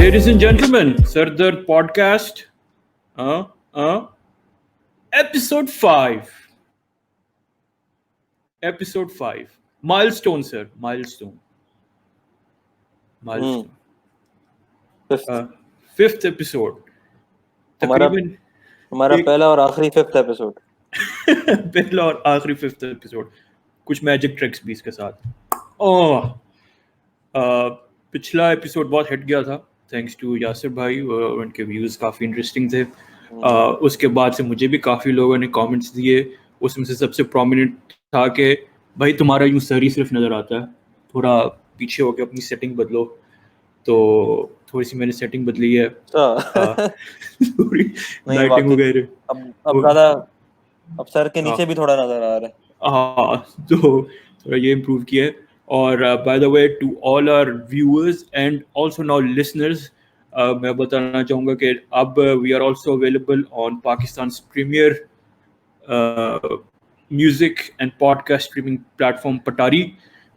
Ladies and gentlemen, Sardar Podcast, episode 5. Episode 5. Milestone, sir. Milestone. Fifth episode. हमारा पहला और आखिरी फिफ्थ एपिसोड. पहला और आखिरी फिफ्थ एपिसोड. कुछ मैजिक ट्रिक्स भी इसके साथ. पिछला एपिसोड बहुत हिट गया था थैंक्स टू यासिर भाई. उनके व्यूज़ काफ़ी इंटरेस्टिंग थे. उसके बाद से मुझे भी काफ़ी लोगों ने कमेंट्स दिए. उसमें से सबसे प्रोमिनेंट था कि भाई तुम्हारा यूँ सर ही सिर्फ नज़र आता है, थोड़ा पीछे होकर अपनी सेटिंग बदलो. तो थोड़ी सी मैंने सेटिंग बदली है. थोड़ी लाइटिंग वगैरह अब ज़्यादा अब सर के नीचे भी थोड़ा नज़र आ रहा है. हाँ, तो थोड़ा ये इम्प्रूव किया है. और by the way to all our viewers and also now listeners, मैं बताना चाहूँगा कि अब we are also available on Pakistan premier music and podcast streaming platform Patari.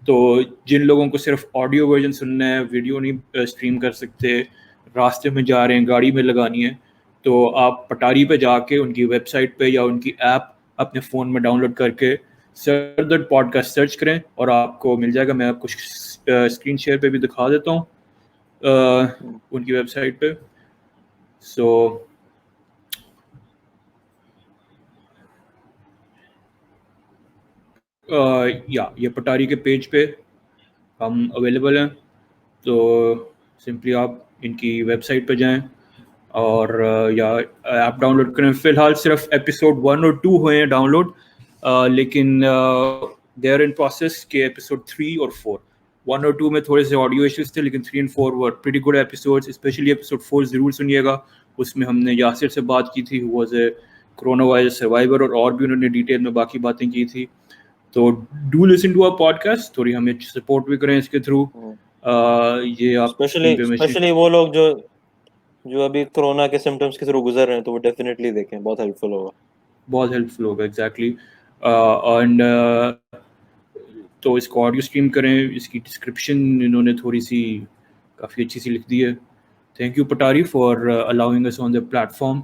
तो जिन लोगों को सिर्फ ऑडियो वर्जन सुनना है, वीडियो नहीं स्ट्रीम कर सकते, रास्ते में जा रहे हैं, गाड़ी में लगानी है, तो आप पटारी पे जाके उनकी वेबसाइट पे या उनकी ऐप अपने फ़ोन में डाउनलोड करके सरदर्द पॉडकास्ट सर्च करें और आपको मिल जाएगा. मैं आपको स्क्रीन शेयर पे भी दिखा देता हूँ उनकी वेबसाइट पे. सो ये पटारी के पेज पे हम अवेलेबल हैं. तो सिंपली आप इनकी वेबसाइट पे जाएं और या ऐप डाउनलोड करें. फ़िलहाल सिर्फ एपिसोड 1 और 2 हुए हैं डाउनलोड, लेकिन दे आर इन प्रोसेस के एपिसोड 3 और 4. 1 और 2 में थोड़े से ऑडियो इश्यूज थे, लेकिन 3 and 4 were pretty good episodes. Specially episode 4 ज़रूर सुनिएगा. उसमें हमने यासिर से बात की थी, who was a corona virus survivor, और भी उन्होंने डिटेल में बाकी बातें की थी. तो do listen to our podcast. थोड़ी हमें सपोर्ट भी करें इसके थ्रू. ये आप स्पेशली वो लोग जो अभी कोरोना के सिम्टम्स के थ्रू गुजर रहे हैं, तो वो डेफिनेटली देखें, बहुत हेल्पफुल होगा. एग्जैक्टली. एंड तो इसको ऑडियो स्ट्रीम करें. इसकी डिस्क्रिप्शन इन्होंने थोड़ी सी काफ़ी अच्छी सी लिख दी है. Thank you Patari for allowing us on the platform.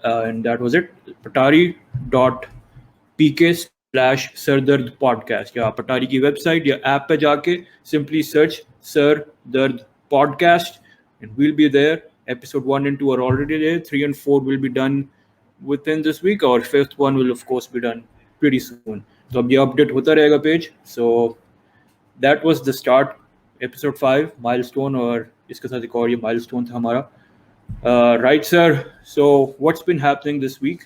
And that was it. patari.pk/सर-दर्द पॉडकास्ट, या पटारी की वेबसाइट या ऐप पे जाके simply search Sar Dard podcast and we'll be there. Episode 1 and 2 are already there. 3 and 4 will be done within this week. Or 5th one will of course be done pretty soon. तो अब ये update होता रहेगा page. So that was the start. Episode 5 milestone, और इसके साथ एक और ये milestone था हमारा. Right sir, so what's been happening this week?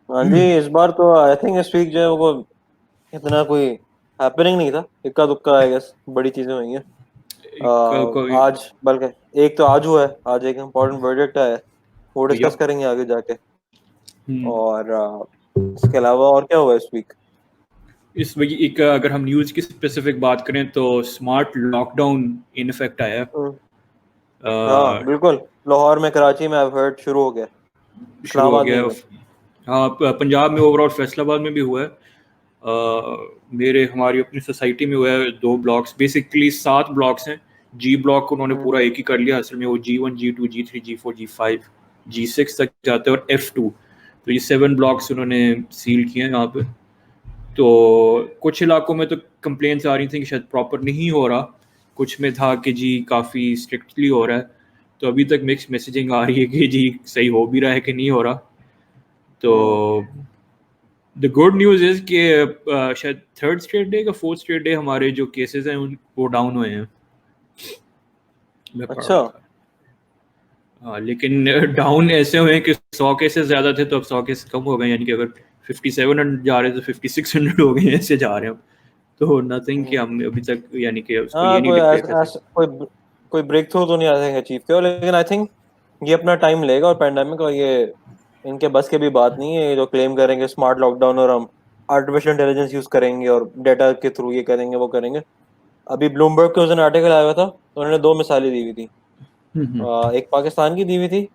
हाँ जी, इस बार तो आई थिंक इस वीक जो है वो इतना कोई हैपनिंग नहीं था. इक्का दुक्का आई गेस बड़ी चीजें हुई हैं. आज बल्कि एक तो आज हुआ है. आज एक इम्पोर्टेंट प्रोजेक्ट आया है, वो डिस्कस करेंगे आगे जाके. और इसके अलावा और क्या हुआ इस वीक? इस वीक एक अगर हम न्यूज़ की स्पेसिफिक बात करें तो स्मार्ट लॉकडाउन इन इफेक्ट आया है. हाँ बिल्कुल. लाहौर में, कराची में आई हर्ड शुरू हो गया. इस्लामाबाद में, हाँ पंजाब में, ओवरऑल फैसलाबाद में भी हुआ है. हमारी अपनी सोसाइटी में हुआ है. 2 ब्लॉक्स, बेसिकली 7 ब्लॉक्स हैं. जी ब्लॉक उन्होंने पूरा एक ही कर लिया. असल में वो G1, G2, G3, G4, G5, G6 तक जाते हैं, और F2. तो ये 7 ब्लॉक्स उन्होंने सील किए हैं यहाँ पे. तो कुछ इलाकों में तो कंप्लेंट्स आ रही थी कि शायद प्रॉपर नहीं हो रहा. कुछ में था कि जी काफ़ी स्ट्रिक्टली हो रहा है. तो अभी तक मिक्स मैसेजिंग आ रही है कि जी सही हो भी रहा है कि नहीं हो रहा. तो द गुड न्यूज़ इज़ कि शायद 3rd स्ट्रेट डे का 4th स्ट्रेट डे हमारे जो केसेस हैं वो डाउन हुए हैं. अच्छा. हाँ, लेकिन डाउन ऐसे हुए हैं कि 100 केसेस ज़्यादा थे तो अब 100 केसेस कम हो गए. यानी कि अगर 5700 जा रहे तो 5600 हो गए, ऐसे जा रहे हैं. तो नथिंग कि हम अभी तक, यानी कि उसको ये नहीं डिक्लेयर कर सकते. कोई ब्रेक थ्रू तो नहीं आ सकते अचीव किया, लेकिन आई थिंक ये अपना टाइम लेगा. और पैंडेमिक, और ये इनके बस के भी बात नहीं है. जो क्लेम करेंगे स्मार्ट लॉकडाउन और हम आर्टिफिशियल इंटेलिजेंस यूज करेंगे और डेटा के थ्रू ये करेंगे वो करेंगे. अभी ब्लूमबर्ग के उस दिन आर्टिकल आया हुआ था, तो उन्होंने 2 मिसालें दी हुई थी. एक पाकिस्तान की दी हुई थी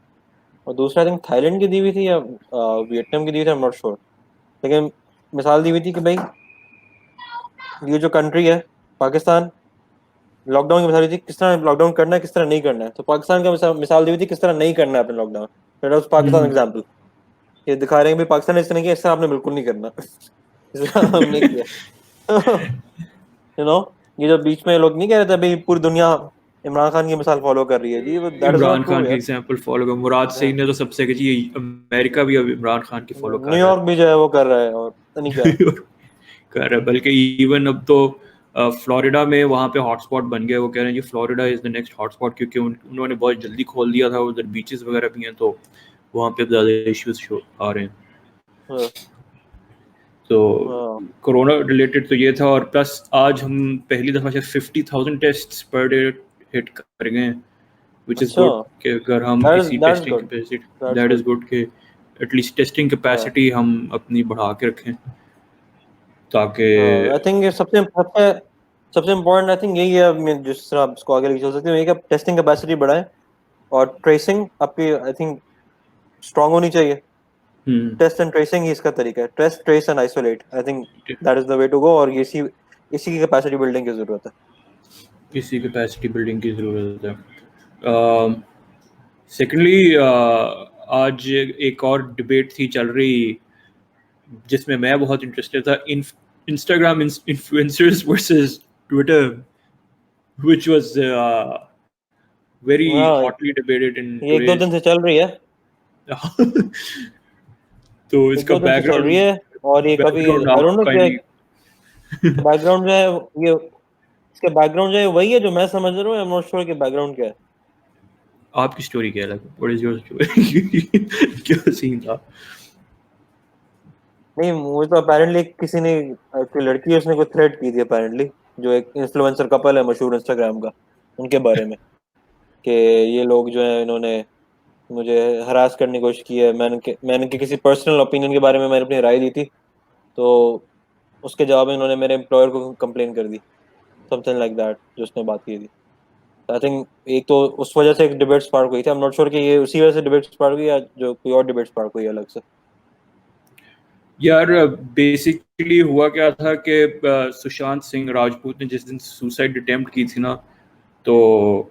और दूसरा आई थिंक थाईलैंड की दी हुई थी या वियतनाम की दी हुई थी, आई एम नॉट श्योर. लेकिन मिसाल दी हुई थी कि भाई ये जो कंट्री है पाकिस्तान, लॉकडाउन की मिसाल दी थी किस तरह लॉकडाउन करना है, किस तरह नहीं करना है। तो पाकिस्तान का मिसाल दी हुई थी किस तरह नहीं करना है अपने lockdown. That was Pakistan example. ये दिखा रहे हैं भी पाकिस्तान ने इस तरह किया, इस तरह आपने बिल्कुल नहीं करना। इस तरह हमने किया। यू नो, ये जो बीच में लोग नहीं कह रहे थे भाई पूरी दुनिया इमरान खान की मिसाल फॉलो कर रही है जी, that is Imran not true Khan की यार। एग्जांपल फॉलो कर, मुराद सईद ने तो सबसे कही जी, अमेरिका भी अब इमरान खान की फॉलो कर रहा न्यूयॉर्क भी जो है वो कर रहा है और पता नहीं क्या। है। कर रहा है, बल्कि इवन अब तो फ्लोरिडा में वहाँ पे हॉटस्पॉट बन गया। वो कह रहे हैं जी Florida is the next hotspot, क्योंकि उन्होंने बहुत जल्दी खोल दिया था, उधर बीचेस वगैरह भी हैं, तो वहाँ पे ज़्यादा इश्यूज आ रहे हैं। हाँ, तो हाँ। कोरोना रिलेटेड तो ये था, और प्लस आज हम पहली दफ़ा से 50,000 टेस्ट पर डे हिट कर गए हैं, विच इज़ अच्छा, गुड। कि अगर हम इसी that's testing good, capacity, that's that good. Is good कि एटलीस्ट टेस्टिंग हाँ, कैपेसिटी हम अपनी बढ़ा के रखें, ताकि हाँ। आई थिंक सबसे सबसे सबसे इम्पोर्टेंट आई थिंक यही है। मैं जिस तरह आप इसको आगे लेके चल सकते हो, ये कि आप टेस्टिंग कैपेसिटी बढ़ाएं और ट्रेसिंग आपकी आई थिंक स्ट्रांग होनी चाहिए। टेस्ट एंड ट्रेसिंग ही इसका तरीका है, test trace and isolate. I think that is the way to go, और इसी इसी की कैपेसिटी बिल्डिंग की जरूरत है। इसी कैपेसिटी बिल्डिंग की ज़रूरत है। सेकेंडली, आज एक और डिबेट थी चल रही, जिसमें मैं बहुत इंटरेस्टेड था, Instagram influencers versus Twitter, which was very हाँ, हॉटली डिबेटेड इन ये एक दो टुडेज। दिन से चल रही है, तो एक इसका दो दिन से चल रही बैकग्राउंड है। और ये कभी बैकग्राउंड आई आप डोंट नो क्या काइंडली बैकग्राउंड जो है, ये इसके बैकग्राउंड जो है वही है जो मैं समझ रहा हूँ। आई एम नॉट श्योर कि बैकग्राउंड क्या है। आपकी स्टोरी क्या है, व्हाट इज योर स्टोरी? क्या सीन था? नहीं, मुझे तो अपेरेंटली किसी ने, कोई लड़की है उसने कोई थ्रेड की थी अपेरेंटली, जो एक इन्फ्लुएंसर कपल है मशहूर इंस्टाग्राम का, उनके बारे में, कि ये लोग जो है इन्होंने मुझे हरास करने की कोशिश की है। मैंने किसी पर्सनल ओपिनियन के बारे में मैंने अपनी राय दी थी, तो उसके जवाब में इन्होंने मेरे एम्प्लॉयर को कंप्लेन कर दी, समथिंग लाइक दैट, जो उसने बात की थी। आई थिंक एक तो उस वजह से एक डिबेट स्पार्क हुई थी। आई एम नॉट श्योर कि ये उसी वजह से डिबेट स्पार्क हुई या जो कोई और डिबेट स्पार्क हुई अलग से। यार बेसिकली हुआ क्या था कि सुशांत सिंह राजपूत ने जिस दिन सुसाइड अटेम्प्ट की थी ना, तो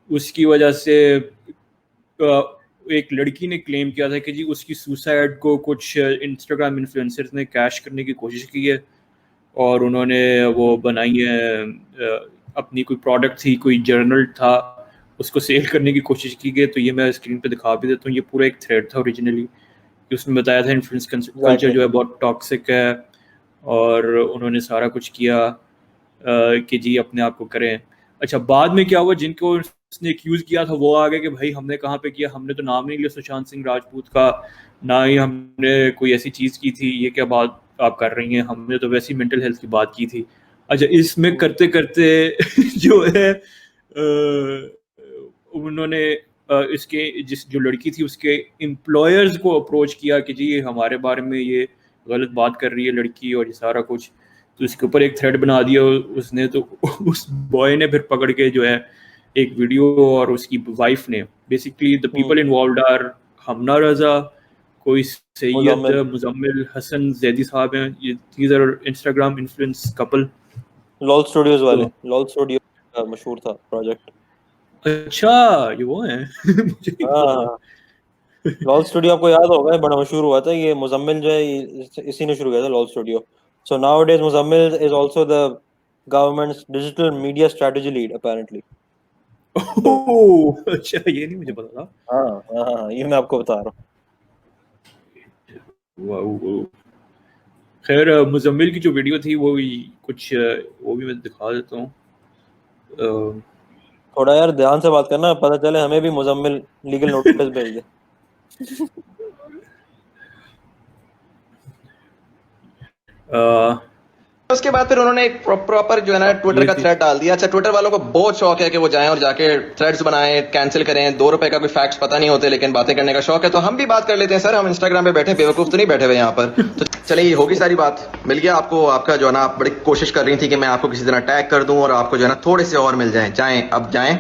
उसकी वजह से एक लड़की ने क्लेम किया था कि जी उसकी सुसाइड को कुछ इंस्टाग्राम इन्फ्लुएंसर्स ने कैश करने की कोशिश की है, और उन्होंने वो बनाई है, अपनी कोई प्रोडक्ट थी, कोई जर्नल था, उसको सेल करने की कोशिश की गई। तो ये मैं स्क्रीन पे दिखा भी देता हूँ, ये पूरा एक थ्रेड था ओरिजिनली, कि उसने बताया था इन्फ्लुएंस कल्चर एग्जैक्टली। जो है बहुत टॉक्सिक है, और उन्होंने सारा कुछ किया कि जी अपने आप को करें। अच्छा, बाद में क्या हुआ, जिनको उसने एक्यूज किया था वो आ गए कि भाई हमने कहाँ पे किया, हमने तो नाम नहीं लिया सुशांत सिंह राजपूत का, ना ही हमने कोई ऐसी चीज़ की थी, ये क्या बात आप कर रही हैं, हमने तो वैसी मेंटल हेल्थ की बात की थी। अच्छा, इसमें करते करते जो है उन्होंने इसके जो लड़की थी उसके एम्प्लॉयर्स को अप्रोच किया कि जी हमारे बारे में ये गलत बात कर रही है लड़की, और ये सारा कुछ। तो इसके ऊपर एक थ्रेड बना दिया उसने। तो उस बॉय ने फिर पकड़ के जो है एक वीडियो, और उसकी वाइफ ने, basically the people involved are Hamna Raza, कोई सैयद मुजम्मिल, मुजम्मिल हसन जैदी साहब हैं, ये these are Instagram influence couple. LOL studios वाले, तो लॉल स्टूडियो का मशहूर था प्रोजेक्ट। अच्छा, ये वो हैं। मुझे नहीं पता था। हाँ, लॉल स्टूडियो आपको याद होगा, ये बड़ा मशहूर हुआ था। ये मुजम्मिल जो है इसी ने शुरू किया था LOL studio. So nowadays Muzammil is also the government's digital media strategy lead apparently. Oh, अच्छा, ये नहीं मुझे पता था। हाँ, हाँ, हाँ, ये मैं आपको बता रहा हूँ। वाह। खैर, मुजम्मिल की जो वीडियो थी वो कुछ वो भी मैं दिखा देता हूँ। थोड़ा यार ध्यान से बात करना, पता चले हमें भी मुजम्मिल लीगल नोटिस भेज दे। अ, उसके बाद फिर उन्होंने एक प्रॉपर जो है ना ट्विटर ये का थी। थ्रेड डाल दिया। अच्छा, ट्विटर वालों को बहुत शौक है कि वो जाएं और जाके थ्रेड्स बनाएं, कैंसिल करें। 2 रुपए का कोई फैक्ट्स पता नहीं होते, लेकिन बातें करने का शौक है। तो हम भी बात कर लेते हैं सर, हम इंस्टाग्राम पे बैठे बेवकूफ तो नहीं बैठे हुए यहाँ पर। तो चलिए, ये होगी सारी बात। मिल गया आपको आपका जो है ना, आप बड़ी कोशिश कर रही थी कि मैं आपको किसी तरह टैग कर दूं और आपको जो है ना थोड़े से और मिल जाएं। जाएं, अब जाएं,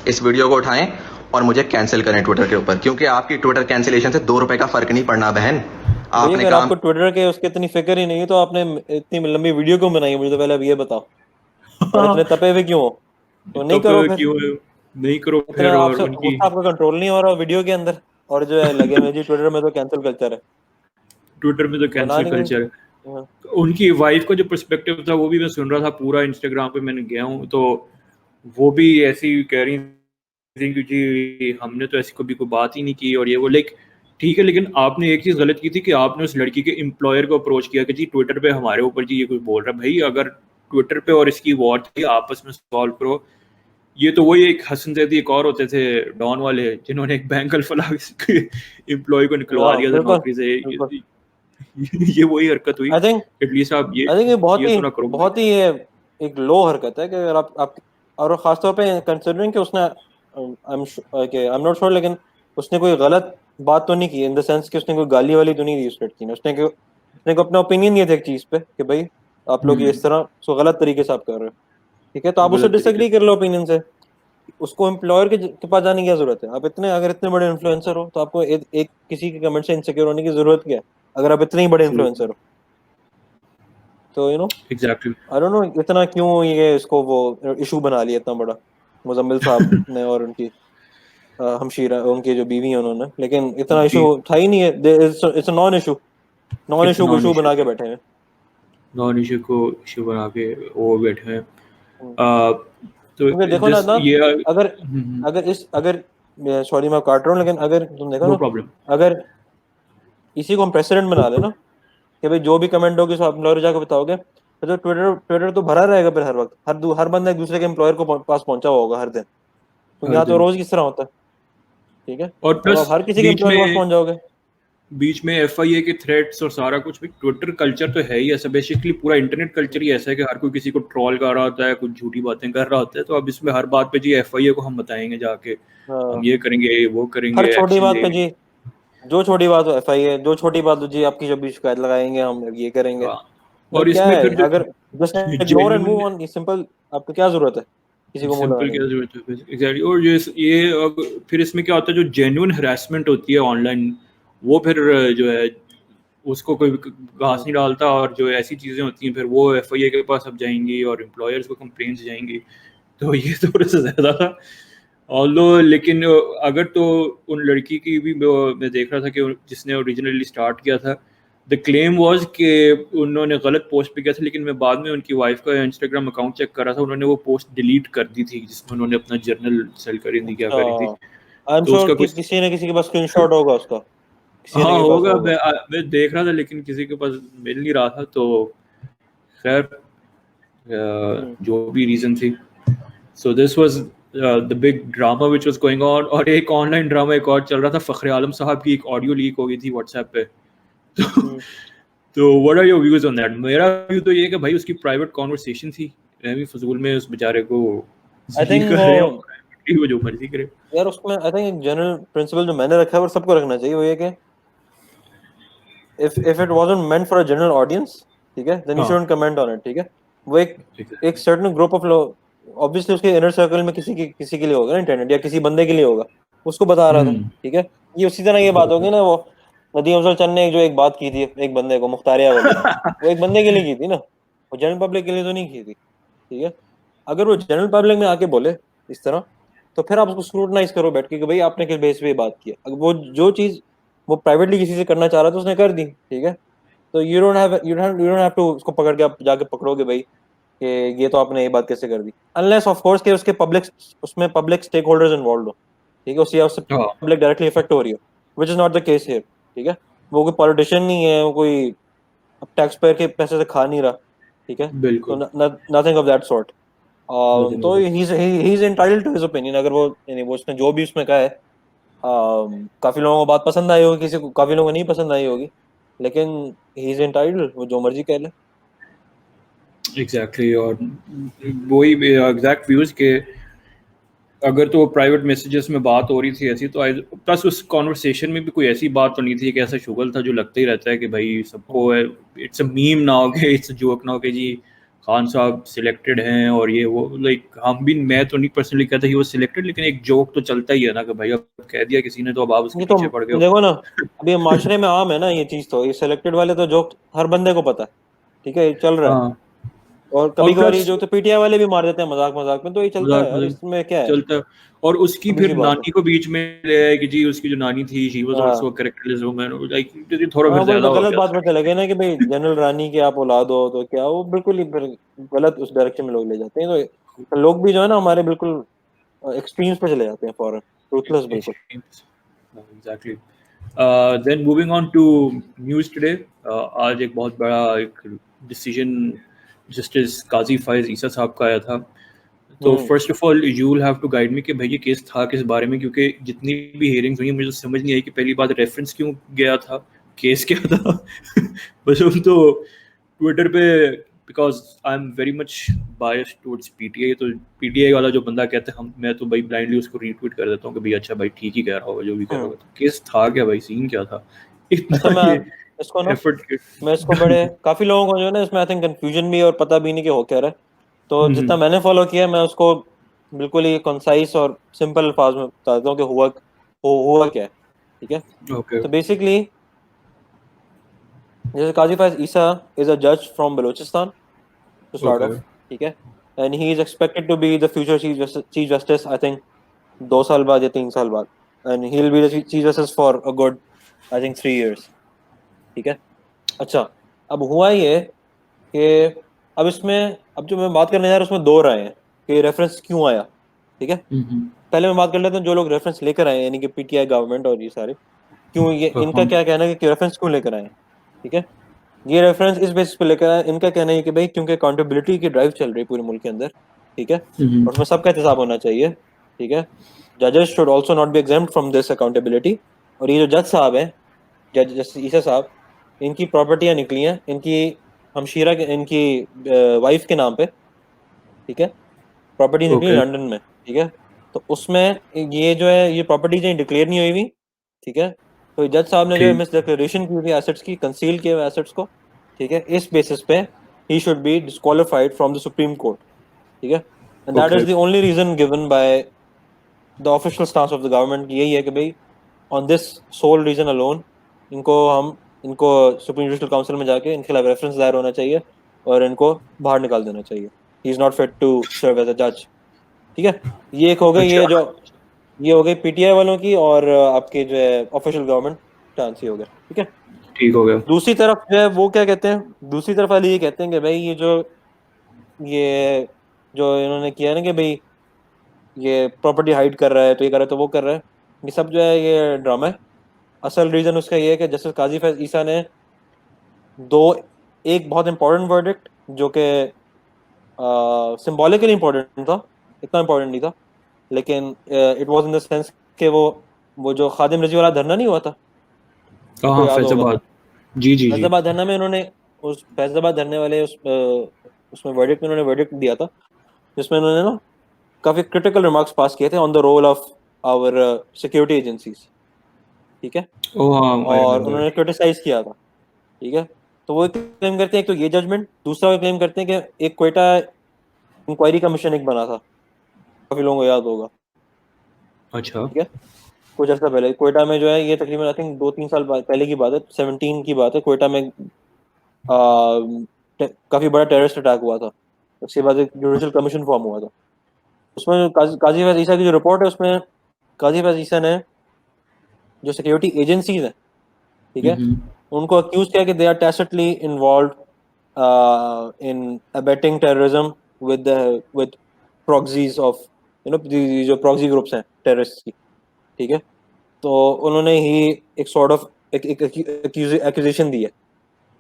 इस वीडियो को उठाएं और मुझे कैंसिल करें ट्विटर के ऊपर, क्योंकि आपकी ट्विटर कैंसिलेशन से 2 रुपए का फर्क नहीं पड़ना बहन। भैया आपने अगर काम आपको ट्विटर के उसकी इतनी फिक्र ही नहीं है तो आपने इतनी लंबी वीडियो क्यों बनाई है? मुझे तो पहले अब ये बताओ, और इतने तपे हुए क्यों हो? तो नहीं करो फिर, क्यों नहीं करो इतना फिर। और आपसे उनकी गुस्सा आपका कंट्रोल नहीं हो रहा वीडियो के अंदर, और जो है लगे में जी ट्विटर में तो कैंसिल कल्चर है, ट्विटर में तो बना कैंसिल नहीं कल्चर है। हाँ। तो उनकी वाइफ का जो पर्सपेक्टिव था वो भी मैं सुन रहा था पूरा, इंस्टाग्राम पे मैंने गया हूँ तो वो भी ऐसी कह रही थी कि जी हमने तो ऐसी कभी कोई बात ही नहीं की और ये वो। लाइक ठीक है, लेकिन आपने एक चीज़ गलत की थी कि आपने उस लड़की के एम्प्लॉयर को अप्रोच किया कि जी ट्विटर पे हमारे ऊपर जी ये कुछ बोल रहा है। भाई अगर ट्विटर पे और इसकी वॉर थी आपस में सॉल्व करो। ये तो वही एक हसन जैदी एक और होते थे डॉन वाले जिन्होंने एक बैंक अल्फला एम्प्लॉय को निकलवा हाँ दिया था बिल्कुल नौकरी से। बिल्कुल। ये वही हरकत हुई। आई थिंक एटलीस्ट आप ये ये तो ना करो भाई। बहुत ही ये एक लो हरकत है कि अगर आप और खासतौर पे कंसिडरिंग कि उसने आई एम नॉट श्योर, लेकिन उसने कोई गलत बात तो नहीं की इन द सेंस कि उसने कोई गाली वाली तो नहीं दी उस लड़की ने, उसने को अपना ओपिनियन दिया था एक चीज पे कि भाई आप लोग ये इस तरह सो गलत तरीके से आप कर रहे हो, ठीक है, तो आप उससे गलत तरीके डिसएग्री से। कर लो ओपिनियन से, उसको एम्प्लॉयर के पास जाने की क्या जरूरत है? आप इतने अगर इतने बड़े इन्फ्लुएंसर हो तो आपको एक किसी के कमेंट से इनसिक्योर होने की जरूरत क्या है अगर आप इतने ही बड़े इन्फ्लुएंसर हो? तो एग्जैक्टली। आई डोंट नो इतना क्यों ये इसको वो इशू बना लिया इतना बड़ा मुजम्मिल साहब ने और उनकी हमशीरा उनकी जो बीवी है उन्होंने, लेकिन इतना इशू जी, था ही नहीं है, it's a non it's issue non issue issue. बना के बैठे हैं। नॉन इशू को इशू बना के वो बैठे हैं। हम्म। आ, तो क्योंकि देखो ना दिस ना, ये अगर अगर सॉरी मैं काट रहा हूँ, लेकिन अगर तुम देखो नो ना, प्रॉब्लम। अगर इसी को हम प्रेसिडेंट बना लेना कि भाई जो भी कमेंट होगी सब एम्प्लॉयर जाकर बताओगे, तो ट्विटर ट्विटर तो भरा रहेगा फिर हर वक्त, हर बंदा एक दूसरे के एम्प्लॉयर को पास पहुंचा हुआ होगा हर दिन, तो हर यहाँ तो दिन। रोज किस तरह होता है, ठीक है, और तो प्लस आप हर किसी के बीच एम्प्लॉयर के पास में पहुंच जाओगे। FIA के थ्रेड्स और सारा कुछ भी, ट्विटर कल्चर तो है ही ऐसा। बेसिकली पूरा इंटरनेट कल्चर ही ऐसा है कि हर कोई किसी को ट्रोल कर रहा होता है, कुछ झूठी बातें कर रहा होता है। तो अब इसमें हर बात पे जी FIA को हम बताएंगे जाके, हम हाँ, ये करेंगे वो हर करेंगे छोटी एक्शन बात पे लेंगे। जी, जो छोटी बात हो FIA, जो छोटी बात हो जी आपकी जब भी शिकायत लगाएंगे हम ये करेंगे। हाँ, भाई और क्या इसमें है, फिर जो अगर just ignore and move genuine on, ये सिंपल, आपको क्या जरूरत है किसी को मुंह सिंपल लगाने क्या की? जरूरत है एग्जैक्टली। और ये अब फिर इसमें क्या होता है, जो जेन्युइन हरासमेंट होती है ऑनलाइन वो फिर जो है उसको कोई घास हाँ। नहीं डालता। और जो ऐसी चीज़ें होती हैं फिर वो FIA के पास अब जाएंगी और एम्प्लॉयर्स को कंप्लेंट्स जाएंगी। तो ये थोड़ा सा ज़्यादा था। ऑल्दो लेकिन अगर तो उन लड़की की भी मैं देख रहा था कि जिसने ओरिजिनली स्टार्ट किया था, द क्लेम वाज कि उन्होंने गलत पोस्ट पे किया था। लेकिन मैं बाद में उनकी वाइफ का इंस्टाग्राम अकाउंट चेक कर रहा था, उन्होंने वो पोस्ट डिलीट कर दी थी जिसमें उन्होंने अपना जर्नल सेल करी थी, क्या अच्छा, करी थी। आई एम तो श्योर उसका कि कुछ किसी न किसी के पास स्क्रीनशॉट होगा उसका, किसी न हाँ के पास होगा। होगा। मैं देख रहा था लेकिन किसी के पास मिल नहीं रहा था। तो खैर हम्म। जो भी रीज़न थी, so this was the big drama which was going on. और एक ऑनलाइन ड्रामा एक और चल रहा था, फ़खर आलम साहब की एक ऑडियो लीक हो गई थी व्हाट्सएप पे। तो हम्म। तो what are your views on that? मेरा व्यू तो ये है कि भाई उसकी प्राइवेट कॉन्वर्सेशन थी, मैं भी फजूल में उस बेचारे को आई ये थिंक कर वो रहे हो, प्राइवेटली वो जो मर्जी करे। यार उसमें आई थिंक एक जनरल प्रिंसिपल जो मैंने रखा है और सबको रखना चाहिए, वो ये कि if it wasn't meant for a general audience, ठीक है, then you हाँ shouldn't comment on it, ठीक है। वो एक एग्जैक्टली। certain group of लोग ऑब्वियसली उसके इनर सर्कल में किसी के लिए होगा ना इंटरनेट, या किसी बंदे के लिए होगा, उसको बता रहा था, ठीक है। ये उसी तरह ये उसको बात बता। होगी ना, वो नदीम अफजल चंद ने जो एक बात की थी एक बंदे को, मुख्तारिया वाली, वो एक बंदे के लिए की थी ना, वो जनरल पब्लिक के लिए तो नहीं की थी, ठीक है। अगर वो जनरल पब्लिक में आके बोले इस तरह, तो फिर आप उसको स्क्रूटनाइज करो बैठ के कि भाई आपने किस बेस पे ये बात की है। अगर वो जो चीज वो प्राइवेटली किसी से करना चाह रहा था उसने कर दी, ठीक है, तो यू डोंट हैव टू उसको पकड़ के आप जाके पकड़ोगे भाई कि ये तो आपने ये बात कैसे कर दी, अनलेस ऑफ कोर्स के उसके उसमें पब्लिक स्टेक होल्डर्स इन्वॉल्व हो, ठीक है, उससे हाँ पब्लिक डायरेक्टली इफेक्ट हो रही हो, which is not the case here, ठीक है। वो कोई पॉलिटिशियन नहीं है, वो कोई टैक्स पेयर के पैसे से खा नहीं रहा, ठीक है, तो बिल्कुल। Nothing of that sort. Nothing तो of he is entitled to his opinion, अगर वो यानी वो उसने जो भी उसमें कहा है, काफी लोगों को बात पसंद आई होगी, किसी को काफी लोगों को नहीं पसंद आई होगी, लेकिन ही इज एंटाइटल्ड, वो जो मर्जी कह ले। एग्जैक्टली। और वही एग्जैक्ट व्यूज के अगर तो प्राइवेट मैसेजेस में बात हो रही थी ऐसी, तो प्लस उस कॉन्वर्सेशन में भी कोई ऐसी बात तो नहीं थी कि ऐसा शुगल था जो लगता ही रहता है कि भाई सबको इट्स अ मीम ना हो के, इट्स अ जोक ना हो के जी खान साहब सिलेक्टेड हैं और ये वो। लाइक हम भी, मैं तो नहीं पर्सनली कहता ही वो सिलेक्टेड, लेकिन एक जोक तो चलता ही है ना कि भाई अब कह दिया किसी ने तो अब आप उसके ये तो पीछे पड़ गए हो। देखो ना, अभी माशरे में आम है ना ये चीज, तो ये सिलेक्टेड वाले तो जो हर बंदे को पता है, ठीक है, ये चल रहा है। हाँ और कभी कभार plus जो तो पीटीआई वाले भी मार देते हैं मजाक मजाक में, तो ये चलता है मजाक यार, मजाक इसमें क्या है, चलता है। और उसकी कमी फिर सी बात है। नानी को बीच में ले आए कि जी उसकी जो नानी थी शी वाज हाँ आल्सो कैरेक्टरलेस वुमन, लाइक थोड़ा हाँ, फिर वही ज्यादा तो हो गलत गया बात में चले स्टार्टिंग गए ना कि भाई जनरल रानी की आप औलाद हो, तो क्या वो बिल्कुल ही फिर गलत उस डायरेक्शन में लोग ले जाते हैं, तो लोग भी जो है ना हमारे बिल्कुल एक्सट्रीम्स पे चले जाते हैं फॉरन, रूथलेस बिल्कुल। Extremes. Exactly. Then moving on to news today, आज एक बहुत बड़ा एक डिसीजन जस्टिस काजी फायज ईसा साहब का आया था। तो hmm first of all you will have to guide me कि भाई ये केस था किस बारे में, क्योंकि जितनी भी हियरिंग्स हुई मुझे तो समझ नहीं आई कि पहली बात रेफरेंस क्यों गया था, केस क्या था। बस हम तो ट्विटर पे, because I am very much biased towards PTI, तो पीटीआई वाला जो बंदा कहते हैं हम, मैं तो भाई ब्लाइंडली उसको रीट्वीट कर देता हूँ कि भाई अच्छा भाई ठीक ही कह रहा होगा जो भी कह रहा हम्म। होगा। तो केस था क्या भाई, सीन क्या था अच्छा, इतना ये इसको ना एफर्ट। मैं इसको बड़े काफी लोगों को जो है ना इसमें आई थिंक कंफ्यूजन भी है और पता भी नहीं कि हो क्या रहा है, तो जितना मैंने फॉलो किया मैं उसको बिल्कुल ही कंसाइज और सिंपल अल्फाज में बताता हूँ कि हुआ क्या है, ठीक है। ओके तो बेसिकली जैसे काजी फायज ईसा इज अ जज from Balochistan to start okay off, ठीक है, and he is expected to be the future chief justice, I think 2 साल बाद या 3 साल बाद, and he will be the chief justice for a good I think 3 years, ठीक है। अच्छा, अब हुआ ये कि अब इसमें अब जो मैं बात करने जा रहा हूँ उसमें दो राय हैं कि रेफरेंस क्यों आया, ठीक है। पहले मैं बात कर लेता हूँ जो लोग रेफरेंस लेकर आए यानी कि पीटीआई गवर्नमेंट और ये सारे, क्यों ये इनका क्या कहना है कि रेफरेंस क्यों लेकर आए हैं, ठीक है। ये रेफरेंस इस बेसिस पे लेकर आए, इनका कहना है कि भाई क्योंकि अकाउंटेबिलिटी की ड्राइव चल रही है पूरे मुल्क के अंदर, ठीक है, और उसमें सबका एहतसाब होना चाहिए, ठीक है। जजेस should also not be examined from this accountability, और ये जो जज साहब हैं, जज जस्टिस ईसा साहब, इनकी प्रॉपर्टियां निकली हैं इनकी हमशीरा के, इनकी वाइफ के नाम पे, ठीक है, प्रॉपर्टी निकली ओके लंदन में, ठीक है। तो उसमें ये जो है ये प्रॉपर्टी जो डिक्लेयर नहीं हुई हुई, ठीक है। तो जज साहब ने जो है ठीक मिस डिक्लेरेशन की हुई एसेट्स की, कंसील किए हुए एसेट्स को, ठीक है, इस बेसिस पे he should be disqualified from the supreme court, ठीक है। And that okay is the only reason given by the official stance of the government, यही है कि भाई on this sole reason alone इनको सुप्रीम जुडिशल काउंसिल में जाके इनके खिलाफ रेफरेंस दायर होना चाहिए और इनको बाहर निकाल देना चाहिए, he is not fit to serve as a जज, ठीक है। ये एक हो गई, अच्छा ये हो गई पीटीआई वालों की, और आपके जो है ऑफिशियल गवर्नमेंट स्टांस ही हो गया, ठीक है। ठीक हो गया दूसरी तरफ जो है वो क्या कहते हैं, दूसरी तरफ वाले ये कहते हैं कि भाई ये जो इन्होंने किया ना कि भाई ये प्रॉपर्टी हाइड कर रहा है, तो ये कर रहा है तो वो कर रहा है, ये सब जो है ये ड्रामा है। असल रीजन उसका ये है कि जस्टिस काजी फैज ईसा ने दो, एक बहुत इंपॉर्टेंट वर्डिक्ट जो कि सिंबॉलिकली इंपॉर्टेंट था, इतना इंपॉर्टेंट नहीं था, लेकिन it was in the sense कि वो जो खादिम रजी वाला धरना नहीं हुआ था, आपको हाँ याद होगा। फैजाबाद जी जी जी फैसलाबाद धरना में उन्होंने उस फैसलाबाद धरने वाले उसमें वर्डिक्ट में उन्होंने वर्डिक्ट दिया था, जिसमें उन्होंने ना काफी क्रिटिकल रिमार्क्स पास किए थे on the role of our security agencies, ठीक है। ओ हाँ आई और रिमेम्बर उन्होंने क्रिटिसाइज किया था, ठीक है। तो वो क्लेम करते हैं एक तो ये जजमेंट, दूसरा वो क्लेम करते हैं कि एक क्वेटा इंक्वायरी कमीशन एक बना था, काफी लोगों को याद होगा, अच्छा ठीक है। कुछ अर्सा पहले क्वेटा में जो है ये तकरीबन आई थिंक 2-3 साल पहले की बात है, 17 की बात है, क्वेटा में काफी बड़ा टेररिस्ट अटैक हुआ था, उसके बाद एक जुडिशल कमीशन फॉर्म हुआ था। उसमें काजी फैज ईसा की जो रिपोर्ट है उसमें काजी फैज ईसा ने जो सिक्योरिटी एजेंसीज हैं, ठीक है, उनको अक्यूज किया कि they are tacitly involve in abetting terrorism with proxies of जो प्रॉक्सी ग्रुप्स हैं टेररिस्ट की, ठीक है। तो उन्होंने ही एक सॉर्ट ऑफ एक्यूजेशन दी है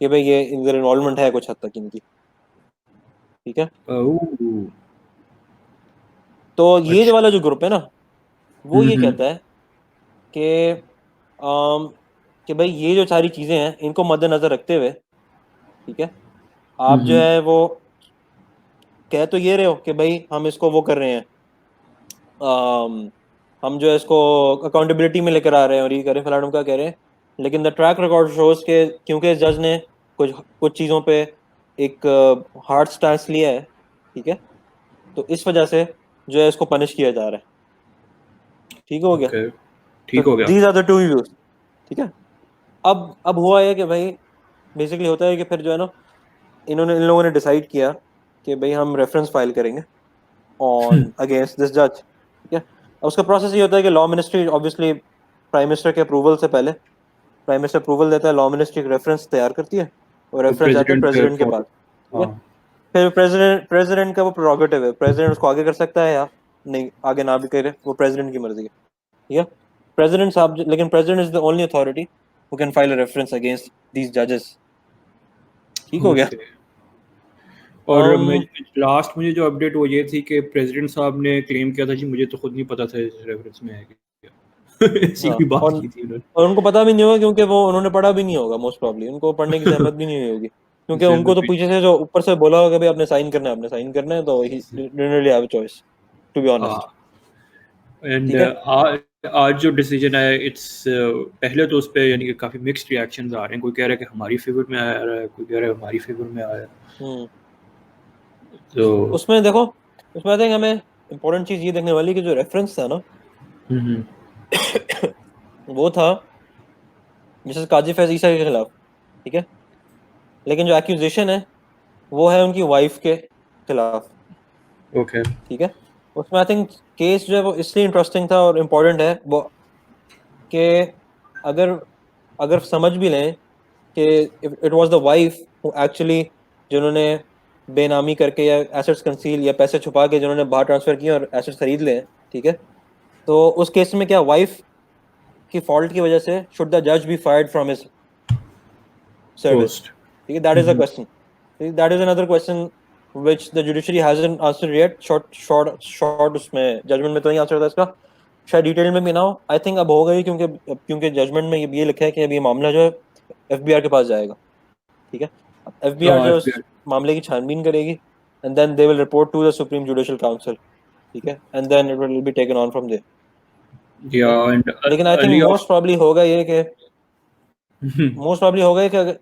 कि भाई ये इधर इन्वॉल्वमेंट है कुछ हद तक इनकी, ठीक है। ओह तो ये जो अच्छा वाला जो ग्रुप है ना, वो ये कहता है कि अम, कि भाई ये जो सारी चीजें हैं इनको मद्देनजर रखते हुए, ठीक है, आप जो है वो कह तो ये रहे हो कि भाई हम इसको वो कर रहे हैं, अम, हम जो है इसको अकाउंटेबिलिटी में लेकर आ रहे हैं और ये कर रहे हैं फलाना का कह रहे हैं, लेकिन द ट्रैक रिकॉर्ड शोज के क्योंकि इस जज ने कुछ कुछ चीज़ों पे एक हार्ड स्टैंस लिया है, ठीक है, तो इस वजह से जो है इसको पनिश किया जा रहा है, ठीक हो गया। ओके तो ठीक हो गया these are the two views, ठीक है। अब हुआ है कि भाई बेसिकली होता है कि फिर जो है ना इन लोगों ने डिसाइड किया कि भाई हम रेफरेंस फाइल करेंगे ऑन अगेंस्ट दिस जज, ठीक है। उसका प्रोसेस ये होता है कि law ministry obviously prime minister के अप्रूवल से पहले प्राइम मिनिस्टर अप्रूवल देता है, लॉ मिनिस्ट्री रेफरेंस तैयार करती है और रेफरेंस जाता है प्रेसिडेंट के पास, ठीक है। हाँ फिर प्रेसिडेंट का वो प्रोरोगेटिव है, प्रेसिडेंट उसको आगे कर सकता है या नहीं, आगे ना भी करे, वो प्रेसिडेंट की मर्जी है, ठीक है। प्रेसिडेंट साहब, लेकिन president is the only authority who can file a reference against these जजेस, ठीक हो गया। ओके। और लास्ट मुझे जो अपडेट वो ये थी कि प्रेसिडेंट साहब ने क्लेम किया था जी मुझे तो खुद नहीं पता था इस रेफरेंस में है क्या। ऐसी हाँ, कोई बात की थी उन्होंने। और उनको पता भी नहीं होगा क्योंकि वो उन्होंने पढ़ा भी नहीं होगा, मोस्ट प्रॉब्ली उनको पढ़ने की जहमत भी नहीं हुई होगी, क्योंकि उनको तो पीछे से जो ऊपर से बोला होगा भाई आपने साइन करना है, आपने साइन करना है, तो he didn't really have a choice to be honest, and ठीक है। आज जो डिसीजन है इट्स पहले तो उस पे यानी कि काफ़ी मिक्स्ड रिएक्शंस आ रहे हैं, कोई कह रहा है कि हमारी फेवर में आ रहा है, कोई कह रहा है हमारी फेवर में आया है। तो उसमें देखो, उसमें आई थिंक हमें इम्पोर्टेंट चीज ये देखने वाली कि जो रेफरेंस था ना वो था मिसेस काजी फैज ईसा के खिलाफ, ठीक है, लेकिन जो एक्यूजेशन है वो है उनकी वाइफ के खिलाफ, ओके ठीक है। उसमें आई थिंक केस जो है वो इसलिए इंटरेस्टिंग था और इम्पोर्टेंट है वो कि अगर अगर समझ भी लें कि it was the wife who actually, जिन्होंने बेनामी करके या एसेट्स कंसील या पैसे छुपा के जिन्होंने बाहर ट्रांसफर किए और एसेट्स खरीद लिए, ठीक है, तो उस केस में क्या वाइफ की फॉल्ट की वजह से शुड द जज be fired from his service, post ठीक है, that is a question, that is another question which the judiciary hasn't answered yet. short उसमें जजमेंट में तो नहीं आंसर था इसका, शायद डिटेल में भी ना हो, आई थिंक अब हो गई, क्योंकि जजमेंट में ये लिखा है कि अब ये मामला जो है एफबीआर के पास जाएगा, ठीक है। एफबीआर जो इस मामले की छानबीन करेगी and then they will report to the supreme judicial council, ठीक है, and then it will be taken on from there. लेकिन आई थिंक मोस्ट प्रॉब्ली होगा ये कि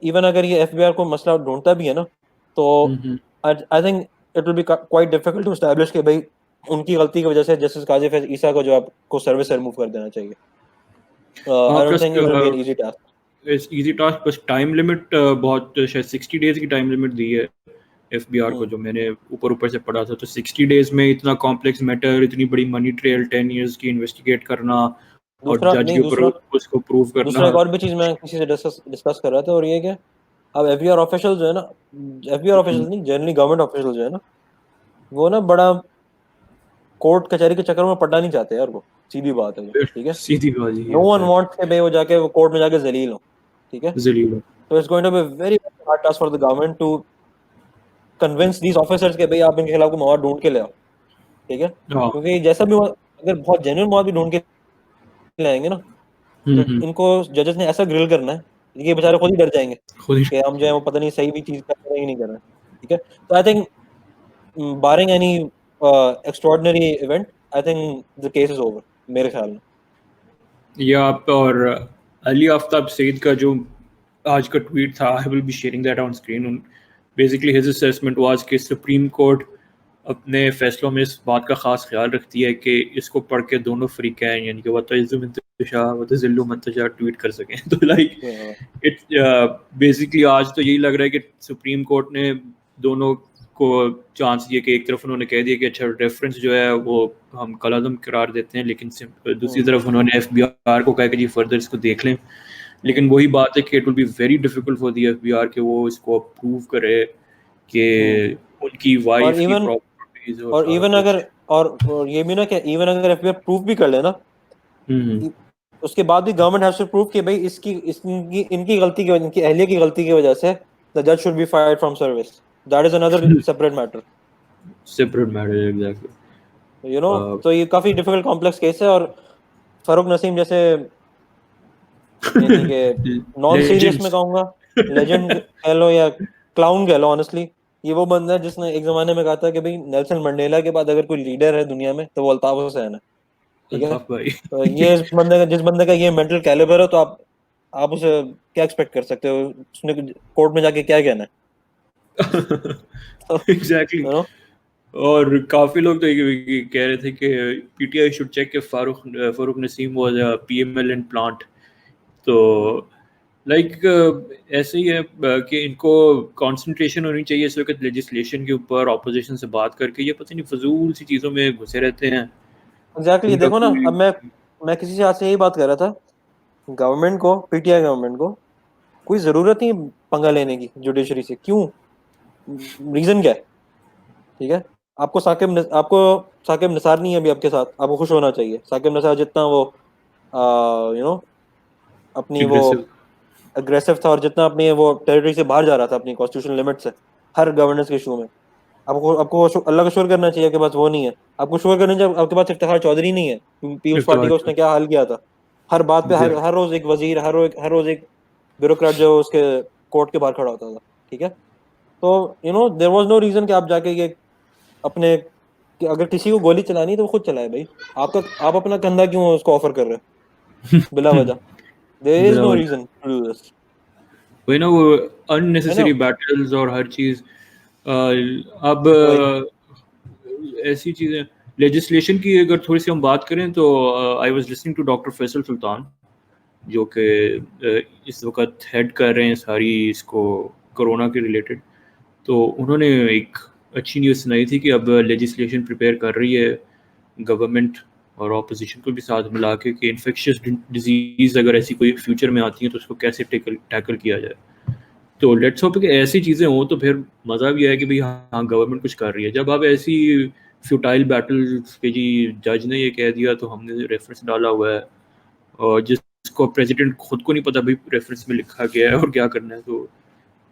इवन अगर ये एफबीआर को मसला ढूंढता भी है ना, तो I think it will be quite difficult to establish कि भाई उनकी गलती की वजह से जस्टिस काजी फैज ईसा को जो आपको सर्विस से रिमूव कर देना चाहिए। I don't think it will B an easy task. It's easy task, बस टाइम लिमिट बहुत शायद 60 डेज की टाइम लिमिट दी है एफबीआर को, जो मैंने ऊपर से पढ़ा था। तो 60 डेज में इतना कॉम्प्लेक्स मैटर, इतनी बड़ी मनी ट्रेल 10 इयर्स की इन्वेस्टिगेट करना और जज के ऊपर उसको प्रूव करना। दूसरा एक और भी चीज मैं किसी से डिस्कस कर रहा था, और ये कि अब एफबीआर ऑफिशियल जो है ना, एफबीआर ऑफिशियल नहीं, जनरली गवर्नमेंट ऑफिशियल जो है ना, वो ना बड़ा कोर्ट कचहरी के चक्कर में पड़ना नहीं चाहते यार, वो सीधी बात है, ठीक है। सीधी बात है, नो वन वांट्स के भाई वो जाके वो कोर्ट में जाके जलील हो, ठीक है। जलील। तो it's going to be very hard task for the government to convince these officers के भाई आप इनके खिलाफ को मवाद ढूंढ के ले आओ, ठीक है, क्योंकि जैसा भी अगर बहुत जेन्युइन मवाद भी ढूंढ के लाएंगे ना, तो इनको जजेस ने ऐसा ग्रिल करना है ये बेचारे खुद ही डर जाएंगे कि हम जो है वो पता नहीं सही भी चीज कर रहे हैं कि नहीं कर रहे हैं, ठीक है। तो I think barring any extraordinary event, I think the case is over मेरे ख्याल में। या और अली आफ्ताब सईद का जो आज का ट्वीट था, I will be sharing that on screen. Basically his assessment was कि सुप्रीम कोर्ट अपने फैसलों में इस बात का खास ख्याल रखती है कि इसको पढ़ के दोनों फ्रीकैन यानी कि वतज़िल्लु मंतशा ट्वीट कर सकें। तो लाइक इट बेसिकली आज तो यही लग रहा है कि सुप्रीम कोर्ट ने दोनों को चांस दिया कि एक तरफ उन्होंने कह दिया कि अच्छा रेफरेंस जो है वो हम कलादम करार देते हैं, लेकिन दूसरी तरफ उन्होंने एफबीआर को कहा कि जी फर्दर इसको देख लें। लेकिन वही बात है कि it will be very difficult for the FBR कि वो इसको अप्रूव करे कि उनकी वाइफ की प्रॉपर्टीज और इवन अगर और ये भी ना कि इवन अगर एफबीआर प्रूफ भी कर लेना, उसके बाद भी गवर्नमेंट हैज टू प्रूव कि भाई इनकी गलती की, इनकी अहलिया की गलती की वजह से द जज should be fired from service. That is another separate matter exactly, you know. तो ये काफी डिफिकल्ट कॉम्प्लेक्स केस है, और फारूक नसीम जैसे यानी कि नॉन सीरियस में कहूंगा लेजेंड कह लो या क्लाउन कह लो, ऑनेस्टली ये वो बंदा है जिसने एक जमाने में कहा था कि भाई नेल्सन मंडेला के बाद अगर कोई लीडर है दुनिया में तो वो अल्ताफ हुसैन है, ठीक है। तो ये जिस बंदे का ये मेंटल कैलिबर है, तो आप उसे क्या एक्सपेक्ट कर सकते हो, उसने कोर्ट में जाके क्या कहना है। एग्जैक्टली और काफी लोग तो ये कह रहे थे कि पीटीआई शुड चेक कि Farooq Naseem was PML in plant. तो ऐसे ही है कि इनको कंसंट्रेशन होनी चाहिए इस वक्त लेजिस्लेशन के ऊपर, ऑपोजिशन से बात करके ये पता नहीं फजूल सी चीज़ों में घुसे रहते हैं। एग्जैक्टली इनका देखो ना, कोई अब मैं किसी से आज से यही बात कर रहा था, गवर्नमेंट को, पीटीआई गवर्नमेंट को कोई जरूरत नहीं पंगा लेने की जुडिशरी से। क्यों? रीजन क्या है? ठीक है, आपको साकिब निसार नहीं है अभी आपके साथ, आपको खुश होना चाहिए। साकिब निसार जितना वो अपनी वो एग्रेसिव अग्रेसिव था और जितना अपनी वो टेरिटरी से बाहर जा रहा था अपनी कॉन्स्टिट्यूशनल लिमिट से हर गवर्नेंस के इशू में, आपको आपको अल्लाह का शुक्र करना चाहिए, आपके पास वो नहीं है। आपको शुक्र करना चाहिए आपके पास इफ्तिखार चौधरी नहीं है। पीपल्स पार्टी का उसने क्या हाल किया था, हर बात पे हर रोज एक वजीर, हर रोज एक ब्यूरोक्रेट जो उसके कोर्ट के बाहर खड़ा होता था। ठीक है, तो देयर वाज नो रीजन कि आप जाके ये अपने, कि अगर किसी को गोली चलानी है तो वो खुद चलाए भाई। आप अपना कंधा क्यों उसको ऑफर कर रहे हो बिला वजह? देयर इज बिला नो वजह। रीजन टू डू दिस, वही ना, वो है ना? अननेसेसरी बैटल्स और हर चीज़। अब वही ऐसी चीज़ें, लेजिस्लेशन की अगर थोड़ी सी हम बात करें तो I was listening to doctor Faisal Sultan, जो कि इस वक्त हेड कर रहे हैं सारी इसको कोरोना के रिलेटेड। तो उन्होंने एक अच्छी न्यूज़ सुनाई थी कि अब लेजिस्लेशन प्रिपेयर कर रही है गवर्नमेंट और ऑपोजिशन को भी साथ मिला के कि इन्फेक्शियस डिजीज़ अगर ऐसी कोई फ्यूचर में आती है तो उसको कैसे टैकल किया जाए। तो लेट्स होप कि ऐसी चीज़ें हों तो फिर मज़ा भी आया कि भाई हाँ गवर्नमेंट कुछ कर रही है। जब आप ऐसी फ्यूटाइल बैटल्स के जी जज ने ये कह दिया तो हमने रेफरेंस डाला हुआ है, और जिसको प्रेसिडेंट खुद को नहीं पता भाई रेफरेंस में लिखा गया है और क्या करना है, तो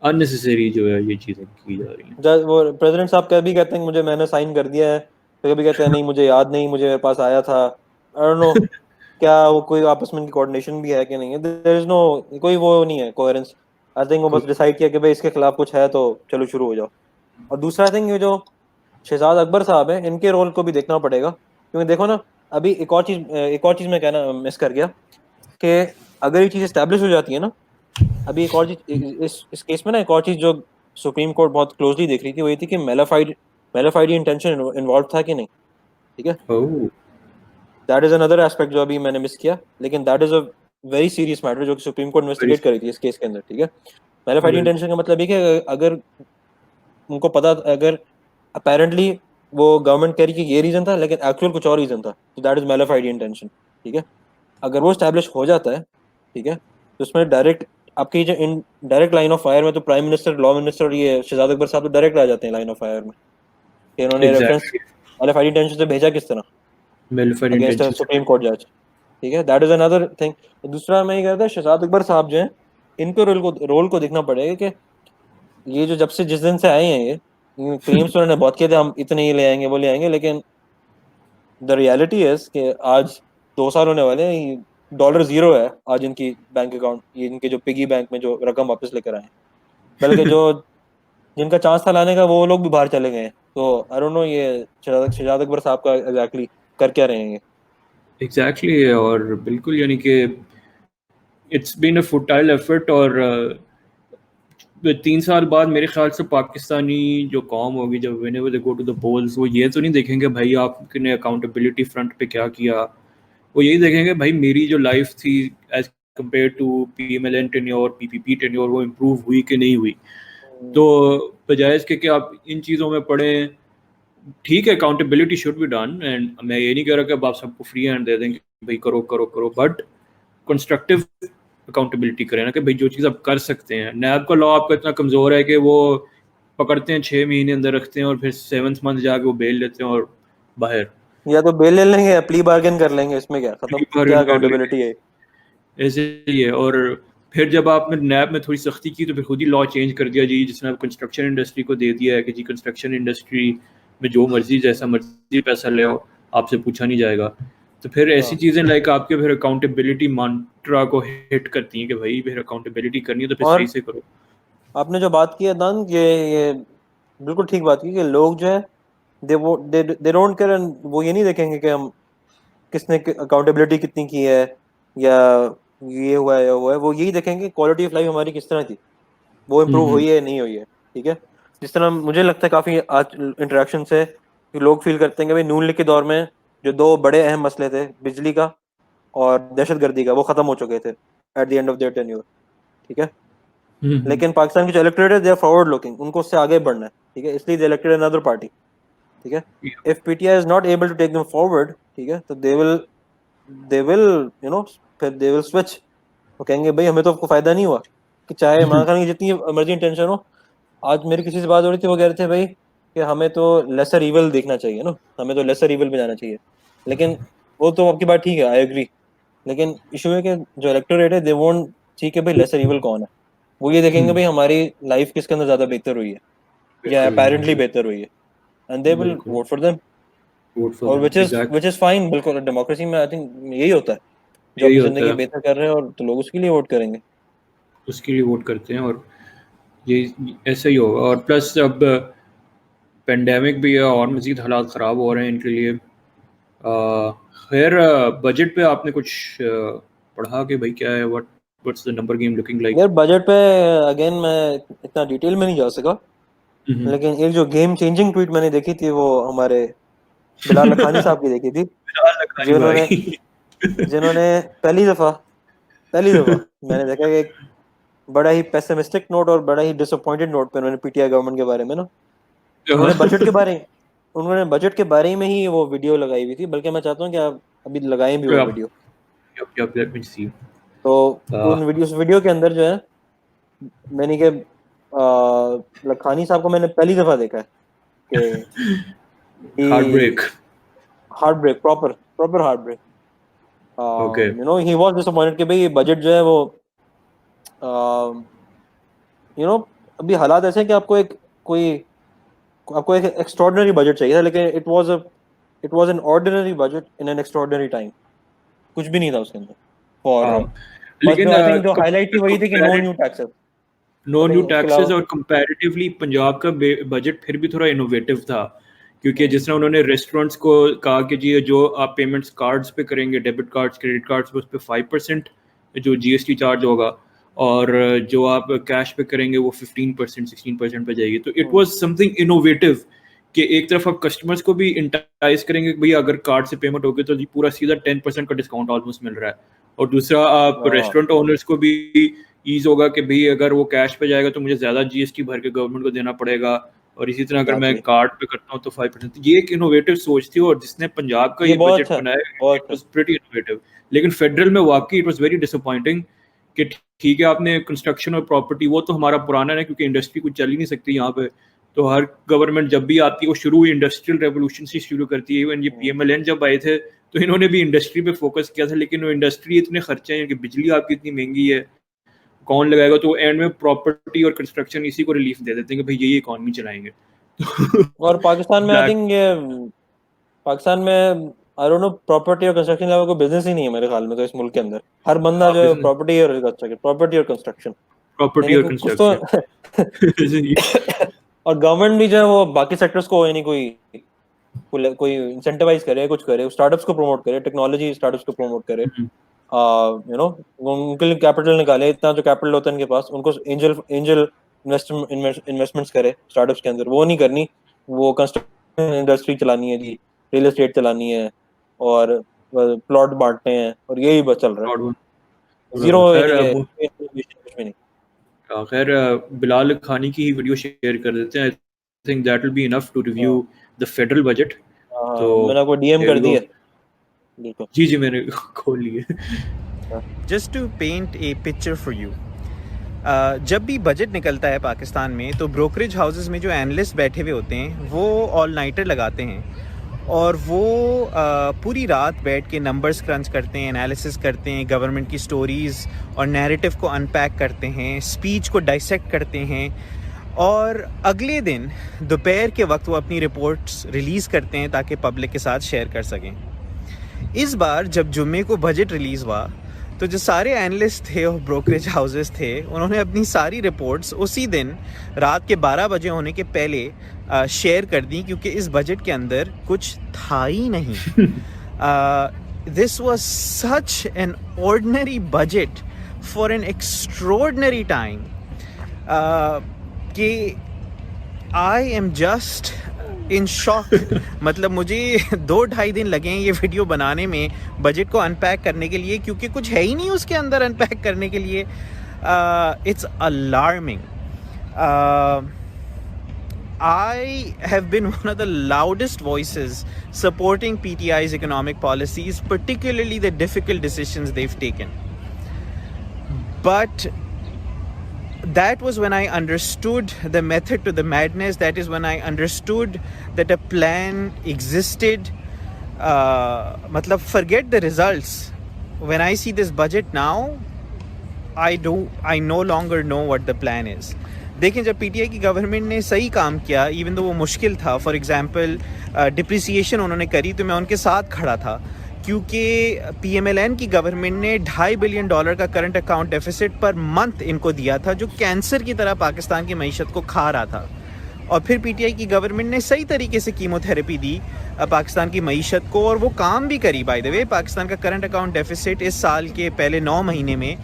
अननेसेसरी जो है ये चीज़ें की जा रही हैं। जज वो प्रेसिडेंट साहब कभी कहते हैं मुझे, मैंने साइन कर दिया है, तो कभी कहते हैं नहीं मुझे याद नहीं, मुझे मेरे पास आया था। आई डोंट नो क्या वो कोई आपस में कोऑर्डिनेशन भी है कि नहीं है। देयर इज नो कोई वो नहीं है कोहेरेंस। आई थिंक वो बस डिसाइड किया कि भाई इसके खिलाफ कुछ है तो चलो शुरू हो जाओ। और दूसरा आई थिंक ये जो शहजाद अकबर साहब हैं, इनके रोल को भी देखना पड़ेगा, क्योंकि देखो ना, अभी एक और चीज मैं कहना मिस कर गया कि अगर ये चीज एस्टेब्लिश हो जाती है ना, अभी एक और चीज इस केस में ना, एक और चीज जो सुप्रीम कोर्ट बहुत क्लोजली देख रही थी वो ये थी कि मेलाफाइड इंटेंशन इन्वॉल्व था कि नहीं। ठीक है, oh that is another aspect जो अभी मैंने मिस किया, लेकिन that is a very serious matter जो कि सुप्रीम कोर्ट वेरी इन्वेस्टिगेट करी थी इस केस के अंदर। ठीक है, मेलाफाइड बिल्कुल इंटेंशन का मतलब ये कि अगर उनको पता, अगर अपेरेंटली वो गवर्नमेंट कह रही कि ये रीजन था लेकिन एक्चुअल कुछ और रीजन था, तो दैट इज मेलाफाइड इंटेंशन। ठीक है, अगर वो स्टैब्लिश हो जाता है, ठीक है, तो उसमें डायरेक्ट आपकी जो in direct line of fire में तो प्राइम मिनिस्टर, लॉ मिनिस्टर और ये शहजाद अकबर साहब तो डायरेक्ट आ जाते हैं लाइन ऑफ फायर में कि इन्होंने रेफरेंस एग्जैक्टली मेलाफाइड इंटेंशन से भेजा किस तरह वेलफेयर अगेंस्ट इंटेंशन से। सुप्रीम कोर्ट जज। ठीक है, दैट इज अनदर थिंग। दूसरा मैं ये कहता है शहजाद अकबर साहब जो हैं, इनके रोल को देखना पड़ेगा कि ये जो जब से जिस दिन से आए हैं ये क्लेम्स उन्होंने बहुत किए थे हम इतने ही ले आएंगे वो ले आएंगे, लेकिन द रियलिटी इज कि आज 2 साल होने वाले हैं, डॉलर जीरो है आज इनकी बैंक अकाउंट, ये इनके जो पिगी बैंक में जो रकम वापस लेकर आए हैं। बल्कि जो जिनका चांस था लाने का वो लोग भी बाहर चले गए हैं। तो आई डोंट नो ये शहजाद अकबर साहब का एग्जैक्टली कर क्या रहेंगे। एग्जैक्टली और बिल्कुल, यानी कि it's been a futile effort. और 3 साल बाद मेरे ख्याल से पाकिस्तानी जो कौम होगी, जब whenever they go to the polls, वो ये तो नहीं देखेंगे भाई आपने अकाउंटेबिलिटी फ्रंट पे क्या किया। वो यही देखेंगे भाई मेरी जो लाइफ थी as compare to PMLN tenure, PPP tenure, वो इम्प्रूव हुई कि नहीं हुई। तो बजाय इसके कि आप इन चीज़ों में पढ़ें, ठीक है accountability should be done, and मैं ये नहीं कह रहा कि अब आप सबको फ्री हैंड दे देंगे भाई करो करो करो, बट कंस्ट्रक्टिव अकाउंटेबिलिटी करें ना कि भाई जो चीज़ आप कर सकते हैं। नैब का लॉ आपका इतना कमज़ोर है कि वो पकड़ते हैं 6 महीने अंदर रखते हैं और फिर 7th मंथ जाके वो बेल लेते हैं और बाहर या तो बेल ले लेंगे या प्ली बार्गेन कर लेंगे, इसमें क्या खत्म, प्री क्या बार्गेन कर लेंगे, अकाउंटेबिलिटी है। ऐसे ही है। और फिर जब आपने नैब में थोड़ी सख्ती की तो फिर खुद ही लॉ चेंज कर दिया जी, जिसने कंस्ट्रक्शन इंडस्ट्री को दे दिया है कि जी कंस्ट्रक्शन इंडस्ट्री में जो मर्जी जैसा मर्जी पैसा ले आओ, आपसे पूछा नहीं जाएगा। तो फिर ऐसी हाँ, चीज़ें लाइक आपके फिर अकाउंटेबिलिटी मंत्रा को हिट करती हैं कि भाई फिर अकाउंटेबिलिटी करनी है तो फिर सही और से करो। आपने जो बात की है दान, ये बिल्कुल ठीक बात की कि लोग जो है दे डोंट केयर, वो ये नहीं देखेंगे कि हम किसने अकाउंटेबिलिटी कितनी की है या ये हुआ है या हुआ है, वो यही देखेंगे क्वालिटी ऑफ लाइफ हमारी किस तरह थी, वो इम्प्रूव हम्म हुई है नहीं हुई है। ठीक है, जिस तरह मुझे लगता है काफ़ी आज इंटरेक्शन से कि लोग फील करते हैं कि भाई नून लीग के दौर में जो दो बड़े अहम मसले थे, बिजली का और दहशतगर्दी का, वो ख़त्म हो चुके थे at the end of their tenure. ठीक है, लेकिन पाकिस्तान की जो इलेक्टेड है दे आर फॉरवर्ड लुकिंग, उनको उससे आगे बढ़ना है, ठीक है, इसलिए दे इलेक्टेड अनदर पार्टी, ठीक है। If PTI is not able to take them forward, ठीक है, तो दे विल यू नो फिर दे विल स्विच, वो कहेंगे भाई हमें तो आपको फायदा नहीं हुआ, कि चाहे इमरान खान की जितनी मर्जी इंटेंशन हो। आज मेरी किसी से बात हो रही थी, वो कह रहे थे भाई कि हमें तो लेसर इविल देखना चाहिए ना, हमें तो लेसर इविल में जाना चाहिए, लेकिन वो तो आपकी बात ठीक है, आई एग्री, लेकिन इशू है कि जो इलेक्टोरेट है दे वोंट ठीक है भाई लेसर इविल कौन है, वो ये देखेंगे भाई हमारी लाइफ किसके अंदर ज्यादा बेहतर हुई है या अपेरेंटली बेहतर हुई है, and they will vote for them, और which is fine, बिल्कुल डेमोक्रेसी में आई थिंक यही होता है, जो अपनी जिंदगी बेहतर कर रहे हैं और तो लोग उसके लिए वोट करेंगे, उसके लिए वोट करते हैं, और ये ऐसा ही होगा। और प्लस अब पेंडेमिक भी है और मज़ीद हालात ख़राब हो रहे हैं इनके लिए। खैर बजट पे आपने कुछ पढ़ा कि भाई क्या है, what's the number game looking like? यार बजट पे अगेन मैं इतना डिटेल में नहीं जा सका, लेकिन एक जो गेम चेंजिंग ट्वीट मैंने देखी थी वो हमारे बिलाल लखानी साहब की देखी थी, जिन्होंने पहली दफा मैंने देखा कि एक बड़ा ही पेसिमिस्टिक नोट और बड़ा ही डिसअपॉइंटेड नोट पे उन्होंने पीटीआई गवर्नमेंट के बारे में ना, उन्होंने बजट के बारे में ही वो वीडियो लगाई हुई थी, बल्कि मैं चाहता हूँ कि आप अभी लगाएं भी वो वीडियो। तो उस वीडियो के अंदर जो है मैंने के लखानी साहब को मैंने पहली दफा देखा है कि heart break proper heart break, you know he was disappointed कि भाई बजट जो है वो यू नो अभी हालात ऐसे हैं कि आपको एक एक्स्ट्राऑर्डिनरी बजट चाहिए था, लेकिन it was an ordinary budget in an extraordinary time, कुछ भी नहीं था उसके अंदर। और लेकिन आई थिंक जो हाईलाइट की वही थी कि नो न्यू टैक्सेस और कंपैरेटिवली पंजाब का बजट फिर भी थोड़ा इनोवेटिव था, क्योंकि जिस तरह उन्होंने रेस्टोरेंट्स को कहा कि जी जो आप पेमेंट्स कार्ड्स पे करेंगे, डेबिट कार्ड्स क्रेडिट कार्ड्स पे, उस पर 5% जो जीएसटी चार्ज होगा, और जो आप कैश पे करेंगे वो 15% 16% पे जाएगी। तो इट वाज समथिंग इनोवेटिव कि एक तरफ आप कस्टमर्स को भी इंटाइज करेंगे कि भाई अगर कार्ड से पेमेंट होगी तो पूरा सीधा 10% का डिस्काउंट ऑलमोस्ट मिल रहा है, और दूसरा आप रेस्टोरेंट ओनर्स को भी ईज होगा कि भाई अगर वो कैश पे जाएगा तो मुझे ज़्यादा जीएसटी भर के गवर्नमेंट को देना पड़ेगा, और इसी तरह अगर मैं कार्ड पे करता हूँ तो 5%। ये एक इनोवेटिव सोच थी, और जिसने पंजाब का ये बजट बनाया इट वाज प्रीटी इनोवेटिव। लेकिन फेडरल में वाकई इट वाज वेरी डिसअपॉइंटिंग कि ठीक है आपने कंस्ट्रक्शन और प्रॉपर्टी, वो तो हमारा पुराना है क्योंकि इंडस्ट्री कुछ चल ही नहीं सकती यहाँ पे, तो हर गवर्नमेंट जब भी आती है वो शुरू इंडस्ट्रियल रेवोल्यूशन से शुरू करती है। इवन ये पीएमएलएन जब आए थे तो इन्होंने भी इंडस्ट्री पे फोकस किया था, लेकिन वो इंडस्ट्री इतने खर्चे हैं कि बिजली आपकी इतनी महंगी है, कौन लगाएगा, तो एंड में प्रॉपर्टी और कंस्ट्रक्शन इसी को रिलीफ दे देते हैं कि भाई ये इकोनॉमी चलाएंगे। और पाकिस्तान में आई थिंक पाकिस्तान में आई डोंट नो प्रॉपर्टी और कंस्ट्रक्शन का कोई बिजनेस ही नहीं है मेरे ख्याल में, तो इस मुल्क के अंदर हर बंदा जो है प्रॉपर्टी और कंस्ट्रक्शन और गवर्नमेंट भी जो है वो बाकी सेक्टर्स को यानी कोई इंसेंटिवाइज करे, कुछ करे, स्टार्टअप्स को प्रमोट करे, टेक्नोलॉजी स्टार्टअप्स को प्रमोट करे, यू नो उनके लिए कैपिटल निकाले, इतना जो कैपिटल होता है उनके पास, उनको एंजल इन्वेस्टमेंट्स करे स्टार्टअप्स के अंदर, वो नहीं करनी, वो कंस्ट्रक्शन इंडस्ट्री चलानी है जी, रियल एस्टेट चलानी है और प्लॉट बांटने हैं, और यही बस चल रहा है, जीरो कुछ भी नहीं। खैर बिलाल खानी की ही वीडियो शेयर कर देते हैं, I think that will be enough to review the federal budget. तो मैंने आपको डीएम कर दिया, जी मैंने खोल लिए। Just to paint a picture for you, जब भी बजट निकलता है पाकिस्तान में तो ब्रोकरेज हाउसेस में जो एनालिस्ट बैठे हुए होते हैं वो ऑल नाइटर लगाते हैं, और वो पूरी रात बैठ के नंबर्स क्रंच करते हैं, एनालिसिस करते हैं, गवर्नमेंट की स्टोरीज़ और नैरेटिव को अनपैक करते हैं, स्पीच को डाइसेक्ट करते हैं, और अगले दिन दोपहर के वक्त वो अपनी रिपोर्ट्स रिलीज़ करते हैं ताकि पब्लिक के साथ शेयर कर सकें। इस बार जब जुम्मे को बजट रिलीज़ हुआ तो जो सारे एनालिस्ट थे और ब्रोकरेज हाउसेस थे उन्होंने अपनी सारी रिपोर्ट्स उसी दिन रात के 12 बजे होने के पहले शेयर कर दी, क्योंकि इस बजट के अंदर कुछ था ही नहीं। This was such an ordinary budget for an extraordinary time कि I am just in shock. मतलब मुझे 2-2.5 दिन लगे हैं ये वीडियो बनाने में, बजट को अनपैक करने के लिए, क्योंकि कुछ है ही नहीं उसके अंदर अनपैक करने के लिए। it's alarming. I have been one of the loudest voices supporting PTI's economic policies, particularly the difficult decisions they've taken. But that was when I understood the method to the madness. That is when I understood that a plan existed. Forget the results. When I see this budget now, I no longer know what the plan is. देखें, जब PTI की government ने सही काम किया, even तो वो मुश्किल था, फॉर एग्जांपल डिप्रिसिएशन उन्होंने करी, तो मैं उनके साथ खड़ा था, क्योंकि पीएमएलएन की गवर्नमेंट ने $2.5 बिलियन का current account deficit per month इनको दिया था, जो कैंसर की तरह पाकिस्तान की मईशत को खा रहा था. और फिर पीटीआई की गवर्नमेंट ने सही तरीके से कीमोथेरेपी दी पाकिस्तान की मईशत को, और वो काम भी करी. बाय द वे, पाकिस्तान का करंट अकाउंट डेफिसिट इस साल के पहले 9 महीने में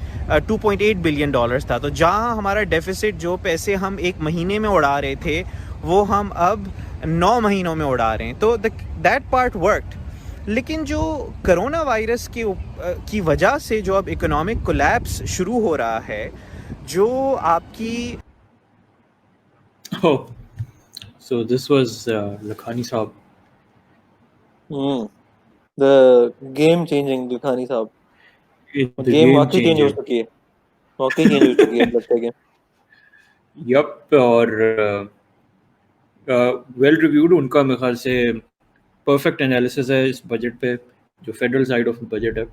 $2.8 बिलियन था. तो जहां हमारा डेफिसिट, जो पैसे हम एक महीने में उड़ा रहे थे, वो हम अब 9 महीनों में उड़ा रहे हैं. तो दैट पार्ट वर्कड. लेकिन जो कोरोना वायरस की वजह से जो अब इकोनॉमिक कोलैप्स शुरू हो रहा है, जो आपकी So this was Lakhani साहब. The game changing Lakhani साहब. गेम वाकई चेंज हो चुकी है. वाकई चेंज हो चुकी है लगता है. यप. और वेल रिव्यूड उनका मेरे ख्याल से परफेक्ट एनालिसिस है इस बजट पे, जो फेडरल साइड ऑफ बजट है.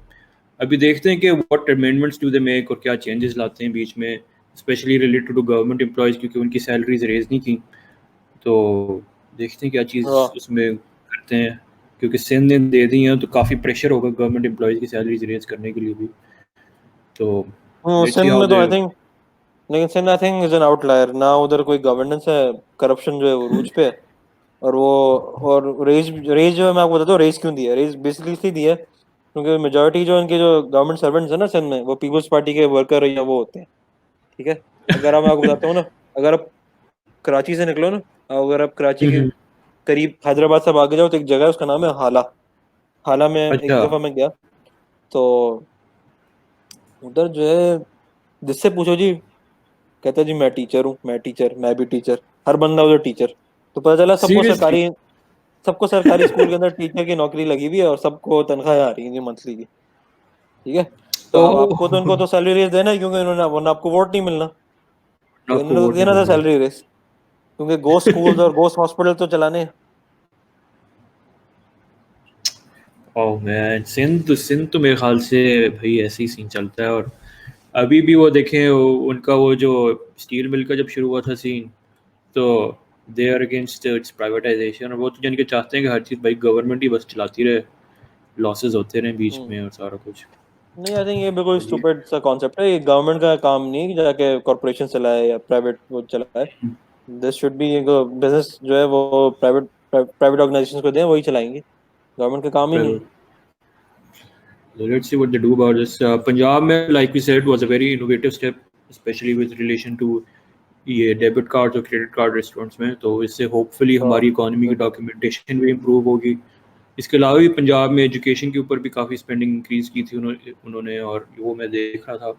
अभी देखते हैं कि what amendments do they make और क्या चेंजेस लाते हैं बीच में, specially related to government employees, क्योंकि उनकी सैलरीज रेज नहीं की. तो देखते हैं क्या चीज़ उसमें करते हैं, क्योंकि सिंध ने दे दी हैं तो काफ़ी प्रेशर होगा गवर्नमेंट एम्प्लॉयज़ की सैलरीज रेज करने के लिए भी. तो सिंध में तो आई थिंक, लेकिन Sindh I think is an outlier ना. उधर कोई गवर्नेंस है, करप्शन जो है वो रूज पे है. और रेज जो मैं आपको बताता हूँ, रेज क्यों दिया. रेज बेसिकली इसलिए दिया क्योंकि मेजॉरिटी जो इनके जो गवर्नमेंट सर्वेंट्स है ना सिंध में, वो पीपल्स पार्टी के वर्कर या वो होते हैं. ठीक है. अगर मैं आपको बताता हूँ ना, अगर आप कराची से निकलो ना, अगर आप कराची के करीब हैदराबाद से आगे जाओ, तो एक जगह है, उसका नाम है हाला में. एक दफा मैं गया तो उधर जो है, जिससे पूछो जी, कहता जी मैं टीचर हूँ, मैं भी टीचर. हर बंदा उधर टीचर. तो पता चला सबको सरकारी स्कूल के अंदर टीचर की नौकरी लगी हुई है, और सबको तनख्वाह आ रही है मंथली की. ठीक है. तो आपको तो इनको तो सैलरी रेस देना है, क्योंकि इन्होंने आपको वोट नहीं मिलना, तो इन्होंने देना था सैलरी रेस, क्योंकि गोस्ट स्कूल्स और गोस्ट हॉस्पिटल तो चलाने हैं. ओह मैन, सिंध तो मेरे ख्याल से भाई ऐसे ही सीन चलता है. और अभी भी वो देखें, उनका वो जो स्टील मिल का जब शुरू हुआ था सीन, तो they are against its privatization. और वो तो जान के चाहते हैं कि हर चीज़ भाई गवर्नमेंट ही बस चलाती रहे, लॉसेस होते रहे बीच में और सारा कुछ. नहीं, आई थिंक ये बिल्कुल स्टूपिड सा कॉन्सेप्ट है. ये गवर्नमेंट का काम नहीं कि जाके कॉर्पोरेशन चलाए या प्राइवेट वो चलाए. दिस शुड बी बिजनेस जो है वो प्राइवेट ऑर्गेनाइजेशंस को दें, वही चलाएंगे. गवर्नमेंट का काम ही नहीं. Let's see what they do about this. Punjab में, like we said, was a very innovative step, especially with relation to ये डेबिट कार्ड और क्रेडिट कार्ड रेस्टोरेंट्स में. तो इससे होपफुली हमारी इकोनॉमी की डॉक्यूमेंटेशन भी इम्प्रूव होगी. इसके अलावा भी पंजाब में एजुकेशन के ऊपर भी काफ़ी स्पेंडिंग इंक्रीज़ की थी उन्होंने, और वो मैं देख रहा था.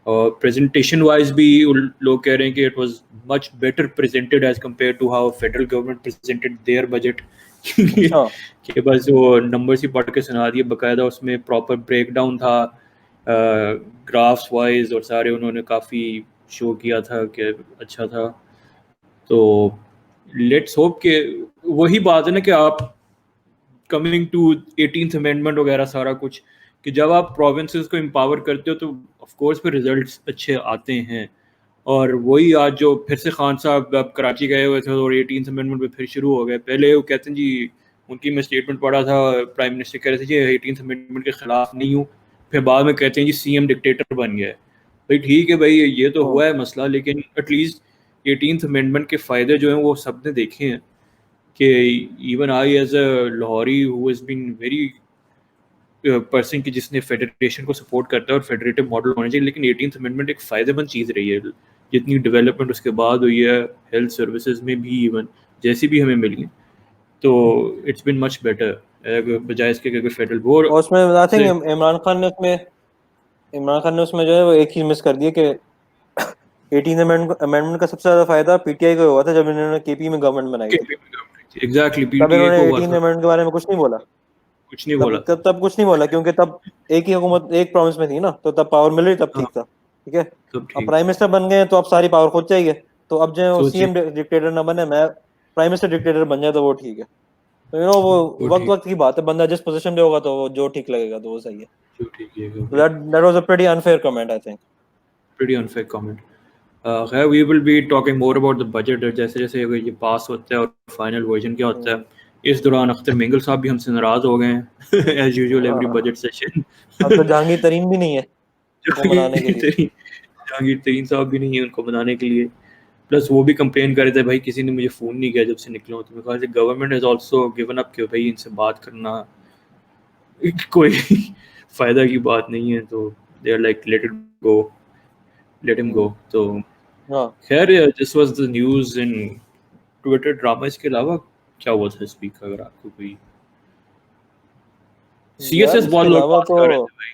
और प्रेजेंटेशन वाइज भी लोग कह रहे हैं कि it was much better presented as compare to how federal government presented their budget. कि बस वो नंबर्स ही पढ़ के सुना दिए, बाकायदा उसमें प्रॉपर ब्रेक डाउन था ग्राफ्स वाइज, और सारे उन्होंने काफ़ी शो किया था कि अच्छा था. तो लेट्स होप कि वही बात है ना कि आप कमिंग टू 18th अमेंडमेंट वगैरह सारा कुछ, कि जब आप प्रोविंसेस को एम्पावर करते हो तो ऑफ कोर्स फिर रिजल्ट्स अच्छे आते हैं. और वही आज जो फिर से खान साहब अब कराची गए हुए थे और 18th अमेंडमेंट पे फिर शुरू हो गए. पहले वो कहते हैं जी, उनकी मैं स्टेटमेंट पढ़ा था, प्राइम मिनिस्टर कह रहे थे जी 18th अमेंडमेंट के खिलाफ नहीं हूँ, फिर बाद में कहते हैं जी सीएम डिक्टेटर बन गया है. भाई ठीक है भाई, ये तो हुआ है मसला, लेकिन एटलीस्ट 18th अमेंडमेंट के फ़ायदे जो हैं वो सब ने देखे हैं. कि even I as a Lahori who has been very person की जिसने फेडरेशन को सपोर्ट करता है और फेडरेटिव मॉडल होना चाहिए, लेकिन 18th अमेंडमेंट एक फ़ायदेमंद चीज़ रही है. जितनी डेवलपमेंट उसके बाद हुई है हेल्थ सर्विसेज में भी, इवन जैसी भी हमें मिली, तो इट्स बिन मच बेटर बजाय इसके कि फेडरल बोर्ड. और उसमें आई थिंक इमरान खान ने उसमें जो है वो एक चीज़ मिस कर दी है कि 18th अमेंडमेंट का सबसे ज्यादा फायदा पीटीआई को हुआ था जब इन्होंने केपी में गवर्नमेंट बनाई थी। एग्जैक्टली तब पीटीए इन्होंने को हुआ 18th था, अमेंडमेंट के बारे में कुछ नहीं बोला। कुछ नहीं तब बोला तब, तब कुछ नहीं बोला क्योंकि तब एक ही हुकूमत एक प्रॉविंस में थी ना, तो तब पावर मिल रही, तब हाँ, ठीक था। ठीक है, सब अब ठीक। प्राइम मिनिस्टर बन गए तो अब सारी पावर खुद चाहिए, तो अब जो सोचिए, सीएम डिक्टेटर ना बने, मैं प्राइम मिनिस्टर डिक्टेटर बन जाए तो वो ठीक है। तो वो वो वक्त ठीक, वक्त की बात है, बंदा जिस पोजीशन पे होगा तो वो जो ठीक लगेगा तो वो सही है। जो ठीक है, So that was a pretty unfair comment, I think. pretty unfair comment. खैर we will be talking more about the budget जैसे जैसे ये पास होता है और फाइनल वर्जन क्या होता है। इस दौरान अख्तर मिंगल साहब भी हमसे नाराज हो गए हैं as usual every budget session. अब तो जहांगीर तरीन भी नहीं है उनको मनाने के लिए। जहांगीर तरीन साहब भी नहीं है उनको बनाने के लिए। प्लस वो भी कंप्लेन कर रहे थे भाई किसी ने मुझे फ़ोन नहीं किया जब से निकला हूँ, तो मैं कहा government has also given up कि भाई इनसे बात करना कोई फ़ायदा की बात नहीं है, तो they are like let it go, let him go. तो हाँ खैर this was the news in Twitter drama. इसके अलावा क्या हुआ था इस वीक अगर आपको कोई? यार, सीएसएस इसके बहुत लोग अलावा पास तो कर रहे थे भाई।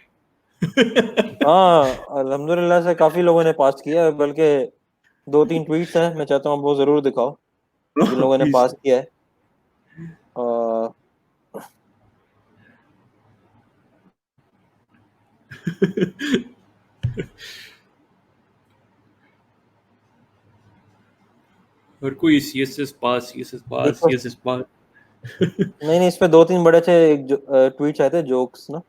हाँ अल्हम्दुलिल्लाह से काफी लोगों ने पास किया है, बल्कि 2-3 ट्वीट्स हैं, मैं चाहता हूँ वो जरूर दिखाओ जिन लोगों ने Please. पास किया है। अ, हर कोई सीएसएस पास, सीएसएस पास, एक तो सीएसएस पास। नहीं, इस पे 2-3 बड़े अच्छे ट्वीट्स आए थे, जोक्स ना,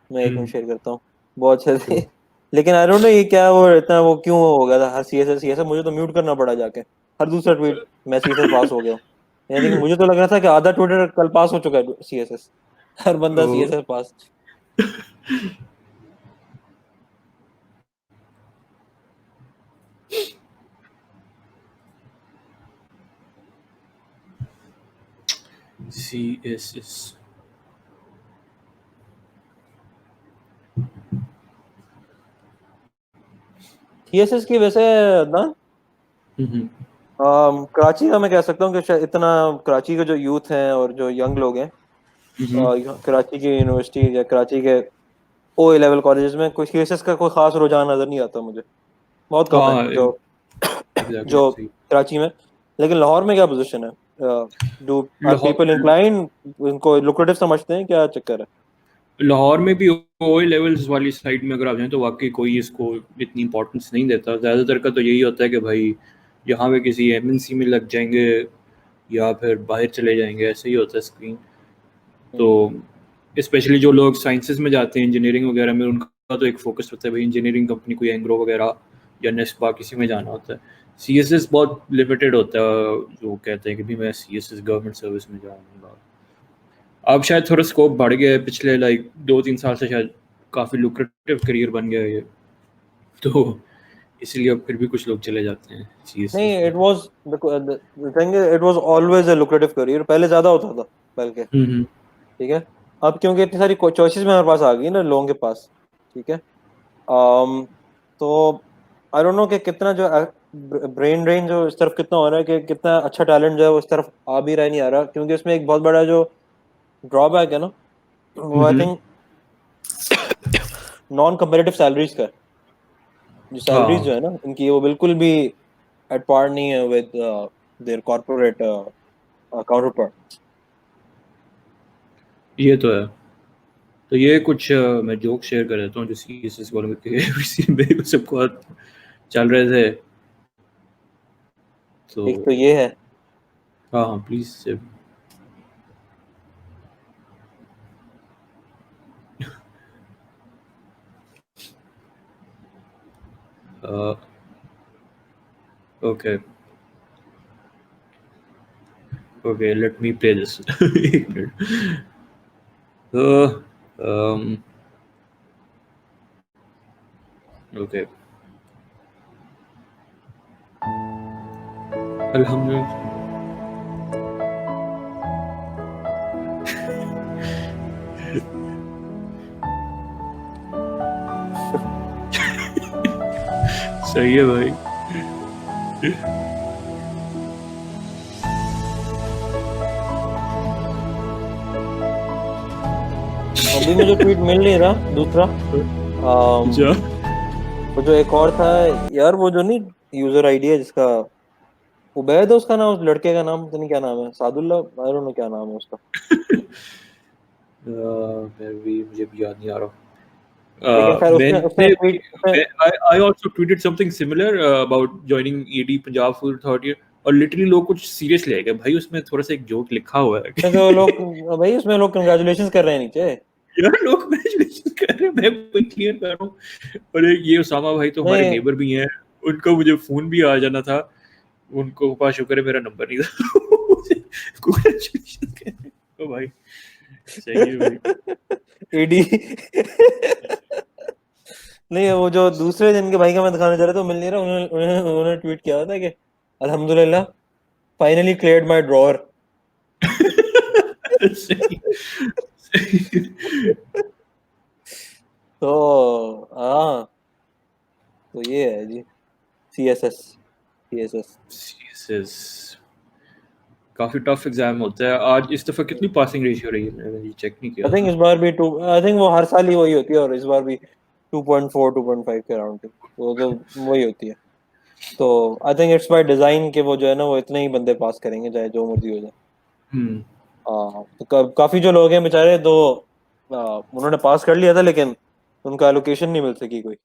मैं एक मिनट शेयर करता हूँ, बहुत अच्छे थे। लेकिन आई डोंट नो ये क्या वो इतना वो क्यों हो गया था, हर सीएसएस सीएसएस मुझे तो म्यूट करना पड़ा जाके, हर दूसरा ट्वीट मैं सीएसएस पास हो गया। यानी कि मुझे तो लग रहा था कि आधा ट्विटर कल पास हो चुका है सीएसएस, हर बंदा तो सीएसएस पास। सीएसएस सीएसएस की वैसे ना कराची का मैं कह सकता हूँ कि शायद इतना कराची के जो यूथ हैं और जो यंग लोग हैं, कराची की यूनिवर्सिटी या कराची के ओ लेवल कॉलेजेस में कोई सीएसएस का कोई खास रुझान नजर नहीं आता मुझे, बहुत कम है हाँ जो एग्जैक्टली जो सही। कराची में। लेकिन लाहौर में क्या पोजीशन है? Do are people Lahore incline, उनको लुक्रेटिव समझते हैं, क्या चक्कर है? लाहौर में भी ओ लेवल्स वाली साइड में अगर आप जाएं तो वाकई कोई इसको इतनी इंपॉर्टेंस नहीं देता। ज़्यादातर का तो यही होता है कि भाई यहाँ पे किसी एमएनसी में लग जाएंगे या फिर बाहर चले जाएंगे, ऐसे ही होता है स्क्रीन। तो स्पेशली जो लोग साइंसेस में जाते हैं इंजीनियरिंग वगैरह में, उनका तो एक फोकस होता है भाई इंजीनियरिंग कंपनी, कोई एंग्रो वगैरह या नेस्पा किसी में जाना होता है। सीएसएस बहुत लिमिटेड होता है जो कहते हैं कि भी मैं सीएसएस गवर्नमेंट सर्विस में जाऊँगा। अब शायद थोड़ा स्कोप बढ़ गया है पिछले लाइक 2-3 साल से, शायद काफ़ी लुक्रेटिव करियर बन गया है ये, तो इसलिए अब फिर भी कुछ लोग चले जाते हैं सीएसएस नहीं, में। It was the thing, it was always a lucrative career, पहले ज्यादा होता था बल्कि। हम्म ठीक है, अब क्योंकि इतनी सारी चॉइसेस में हमारे पास आ गई ना लोगों के पास। ठीक है, तो आई डोंट नो कि कितना जो ब्रेन ड्रेन जो इस तरफ कितना हो रहा है, कि कितना अच्छा टैलेंट जो है वो इस तरफ आ भी रहा नहीं आ रहा, क्योंकि इसमें एक बहुत बड़ा जो ड्रॉबैक है ना, वो I think non comparative salaries का है। जो सैलरीज जो हाँ है ना इनकी, वो बिल्कुल भी एट पार नहीं है with their corporate counter part. ये तो है। तो ये कुछ मैं जोक शेयर कर देता हूँ जो सीएसएस वालों के इसी में सबको चल रहे थे। तो एक तो ये है, हाँ हाँ प्लीज से। Okay okay let me play this. एक मिनट। ओके अल्हम्दुलिल्लाह। सही है भाई। अभी मुझे ट्वीट मिल नहीं रहा दूसरा। जा वो जो एक और था यार, वो जो नहीं यूजर आईडी है जिसका उबैद है उसका नाम, उस लड़के का नाम पता नहीं क्या नाम है, सादुल्ला, आई डोंट नो क्या नाम है उसका, मुझे भी याद नहीं आ रहा. लेकिन खैर उसने I also tweeted something similar about joining ED Punjab Food Authority और लिटरली लोग कुछ सीरियस ले गए भाई. उसमें थोड़ा सा एक जोक लिखा हुआ है तो लोग भाई उसमें लोग कंग्रेचुलेशंस कर रहे हैं नीचे. यार लोग कंग्रेचुलेशन कर रहे हैं. मैं क्लियर कर रहा हूँ. और ये उसामा भाई तो हमारे नहीं. नेबर भी हैं. उनका मुझे फोन भी आ जाना था. उनको पास शुक्र है मेरा नंबर नहीं था. कंग्रेचुलेशन कह रहे हैं. ओ भाई सही है भाई. एडी नहीं, वो जो दूसरे दिन के भाई का मैं दिखाने जा रहा था वो मिल नहीं रहा. उन्होंने ट्वीट किया था कि अल्हम्दुलिल्लाह फाइनली क्लियर्ड माय ड्रॉअर. सही. तो हाँ, तो ये है जी CSS. काफी टफ एग्जाम होता है. आज इस दफा कितनी पासिंग रेशियो रही है? मैंने चेक नहीं किया. आई थिंक इस बार भी आई थिंक वो हर साल ही वही होती है और इस बार भी 2.4 2.5 के अराउंड वो तो वही होती है. तो I think it's by design के वो जो है ना वो इतने ही बंदे पास करेंगे चाहे जो मर्जी हो जाए. तो काफी जो लोग हैं बेचारे तो उन्होंने पास कर लिया था लेकिन उनका एलोकेशन नहीं मिल सकी कोई.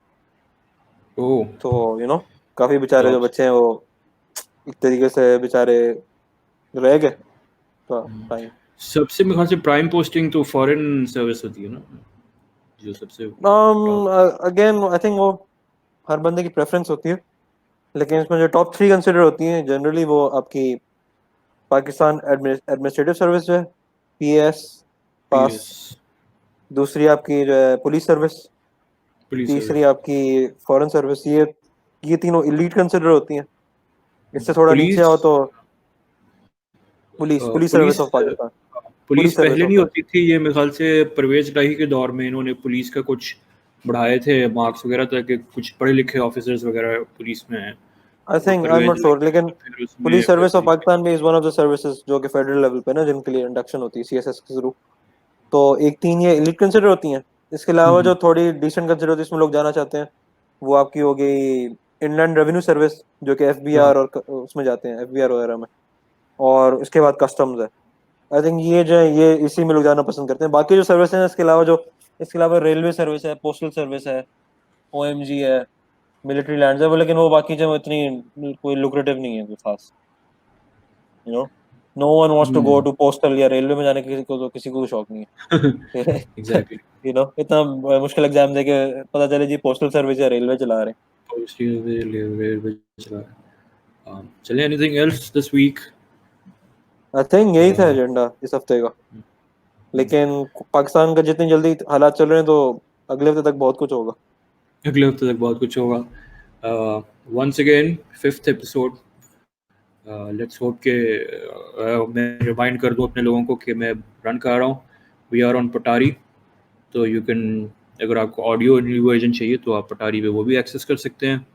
तो काफी बेचारे जो बच्चे हैं वो एक तरीके से बेचारे रह गए. तो टाइम सबसे मेरे ख्याल से प्राइम पोस्टिंग तो फॉरेन सर्विस होती है ना, जो सबसे अगेन आई थिंक वो हर बंदे की प्रेफरेंस होती है, लेकिन इसमें जो टॉप 3 कंसिडर होती हैं जनरली वो आपकी पाकिस्तान एडमिनिस्ट्रेटिव सर्विस जो है PAS पास, दूसरी आपकी जो है पुलिस सर्विस, तीसरी आपकी फॉरेन सर्विस. ये तीनों एलीट कंसिडर होती हैं. इससे थोड़ा नीचे आओ तो police service of Pakistan. Police पहले नहीं होती थी. ये मेरे ख्याल से परवेज इलाही के दौर में इन्होंने पुलिस का कुछ बढ़ाए थे मार्क्स वगैरह ताकि कुछ पढ़े लिखे ऑफिसर्स वगैरह पुलिस में हैं. I think I am not sure, लेकिन पुलिस सर्विस ऑफ पाकिस्तान भी is one of the services जो कि फेडरल लेवल पे ना जिनके लिए इंडक्शन होती है CSS के थ्रू. तो एक 3 ये एलीट कंसिडर होती हैं. इसके अलावा जो थोड़ी डिसेंट कंसिडर होती है इसमें लोग जाना चाहते हैं वो आपकी हो गई इनलैंड रेवेन्यू सर्विस जो कि FBR और उसमें जाते हैं FBR वगैरह में, और उसके बाद कस्टम्स है. आई थिंक ये जो है ये इसी में लोग जाना पसंद करते हैं. बाकी जो सर्विस है इसके अलावा रेलवे सर्विस है, पोस्टल सर्विस है, OMG है, मिलिट्री लैंड्स है वो, लेकिन वो बाकी जो इतनी कोई लुक्रेटिव नहीं है कोई खास. No one wants to go to postal या रेलवे में जाने किसी को शौक नहीं है. एग्जैक्टली. इतना मुश्किल एग्जाम देके पता चले जी पोस्टल सर्विस या रेलवे चला रहे हैं. चलिए anything else this week? I think यही था एजेंडा इस हफ्ते का. लेकिन पाकिस्तान का जितनी जल्दी हालात चल रहे हैं तो अगले हफ्ते तक बहुत कुछ होगा. Once again 5th episode. Let's hope के मैं रिमाइंड कर दूं अपने लोगों को कि मैं रन कर रहा हूँ. We are on Patari, तो you can अगर आपको ऑडियो वर्जन चाहिए तो आप पटारी पे वो भी एक्सेस कर सकते हैं.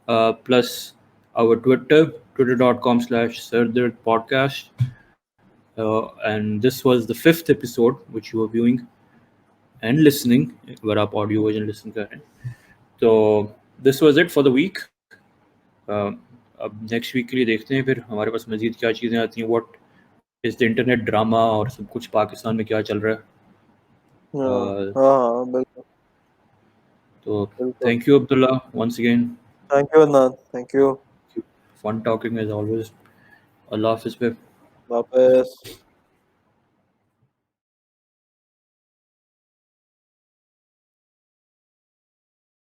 Plus our twitter.com/SardarPodcast. And this was the 5th episode which you are viewing and listening अगर आप ऑडियो वर्जन लिसन कर रहे हैं. तो this was it for the week. अब नेक्स्ट वीक के लिए देखते हैं फिर हमारे पास मजीद क्या चीज़ें आती हैं. What is the internet drama और सब कुछ पाकिस्तान में क्या चल रहा है. तो thank you Abdullah once again. Thank you Adnan. Thank you. Fun talking as always. अल्लाह हाफिज़.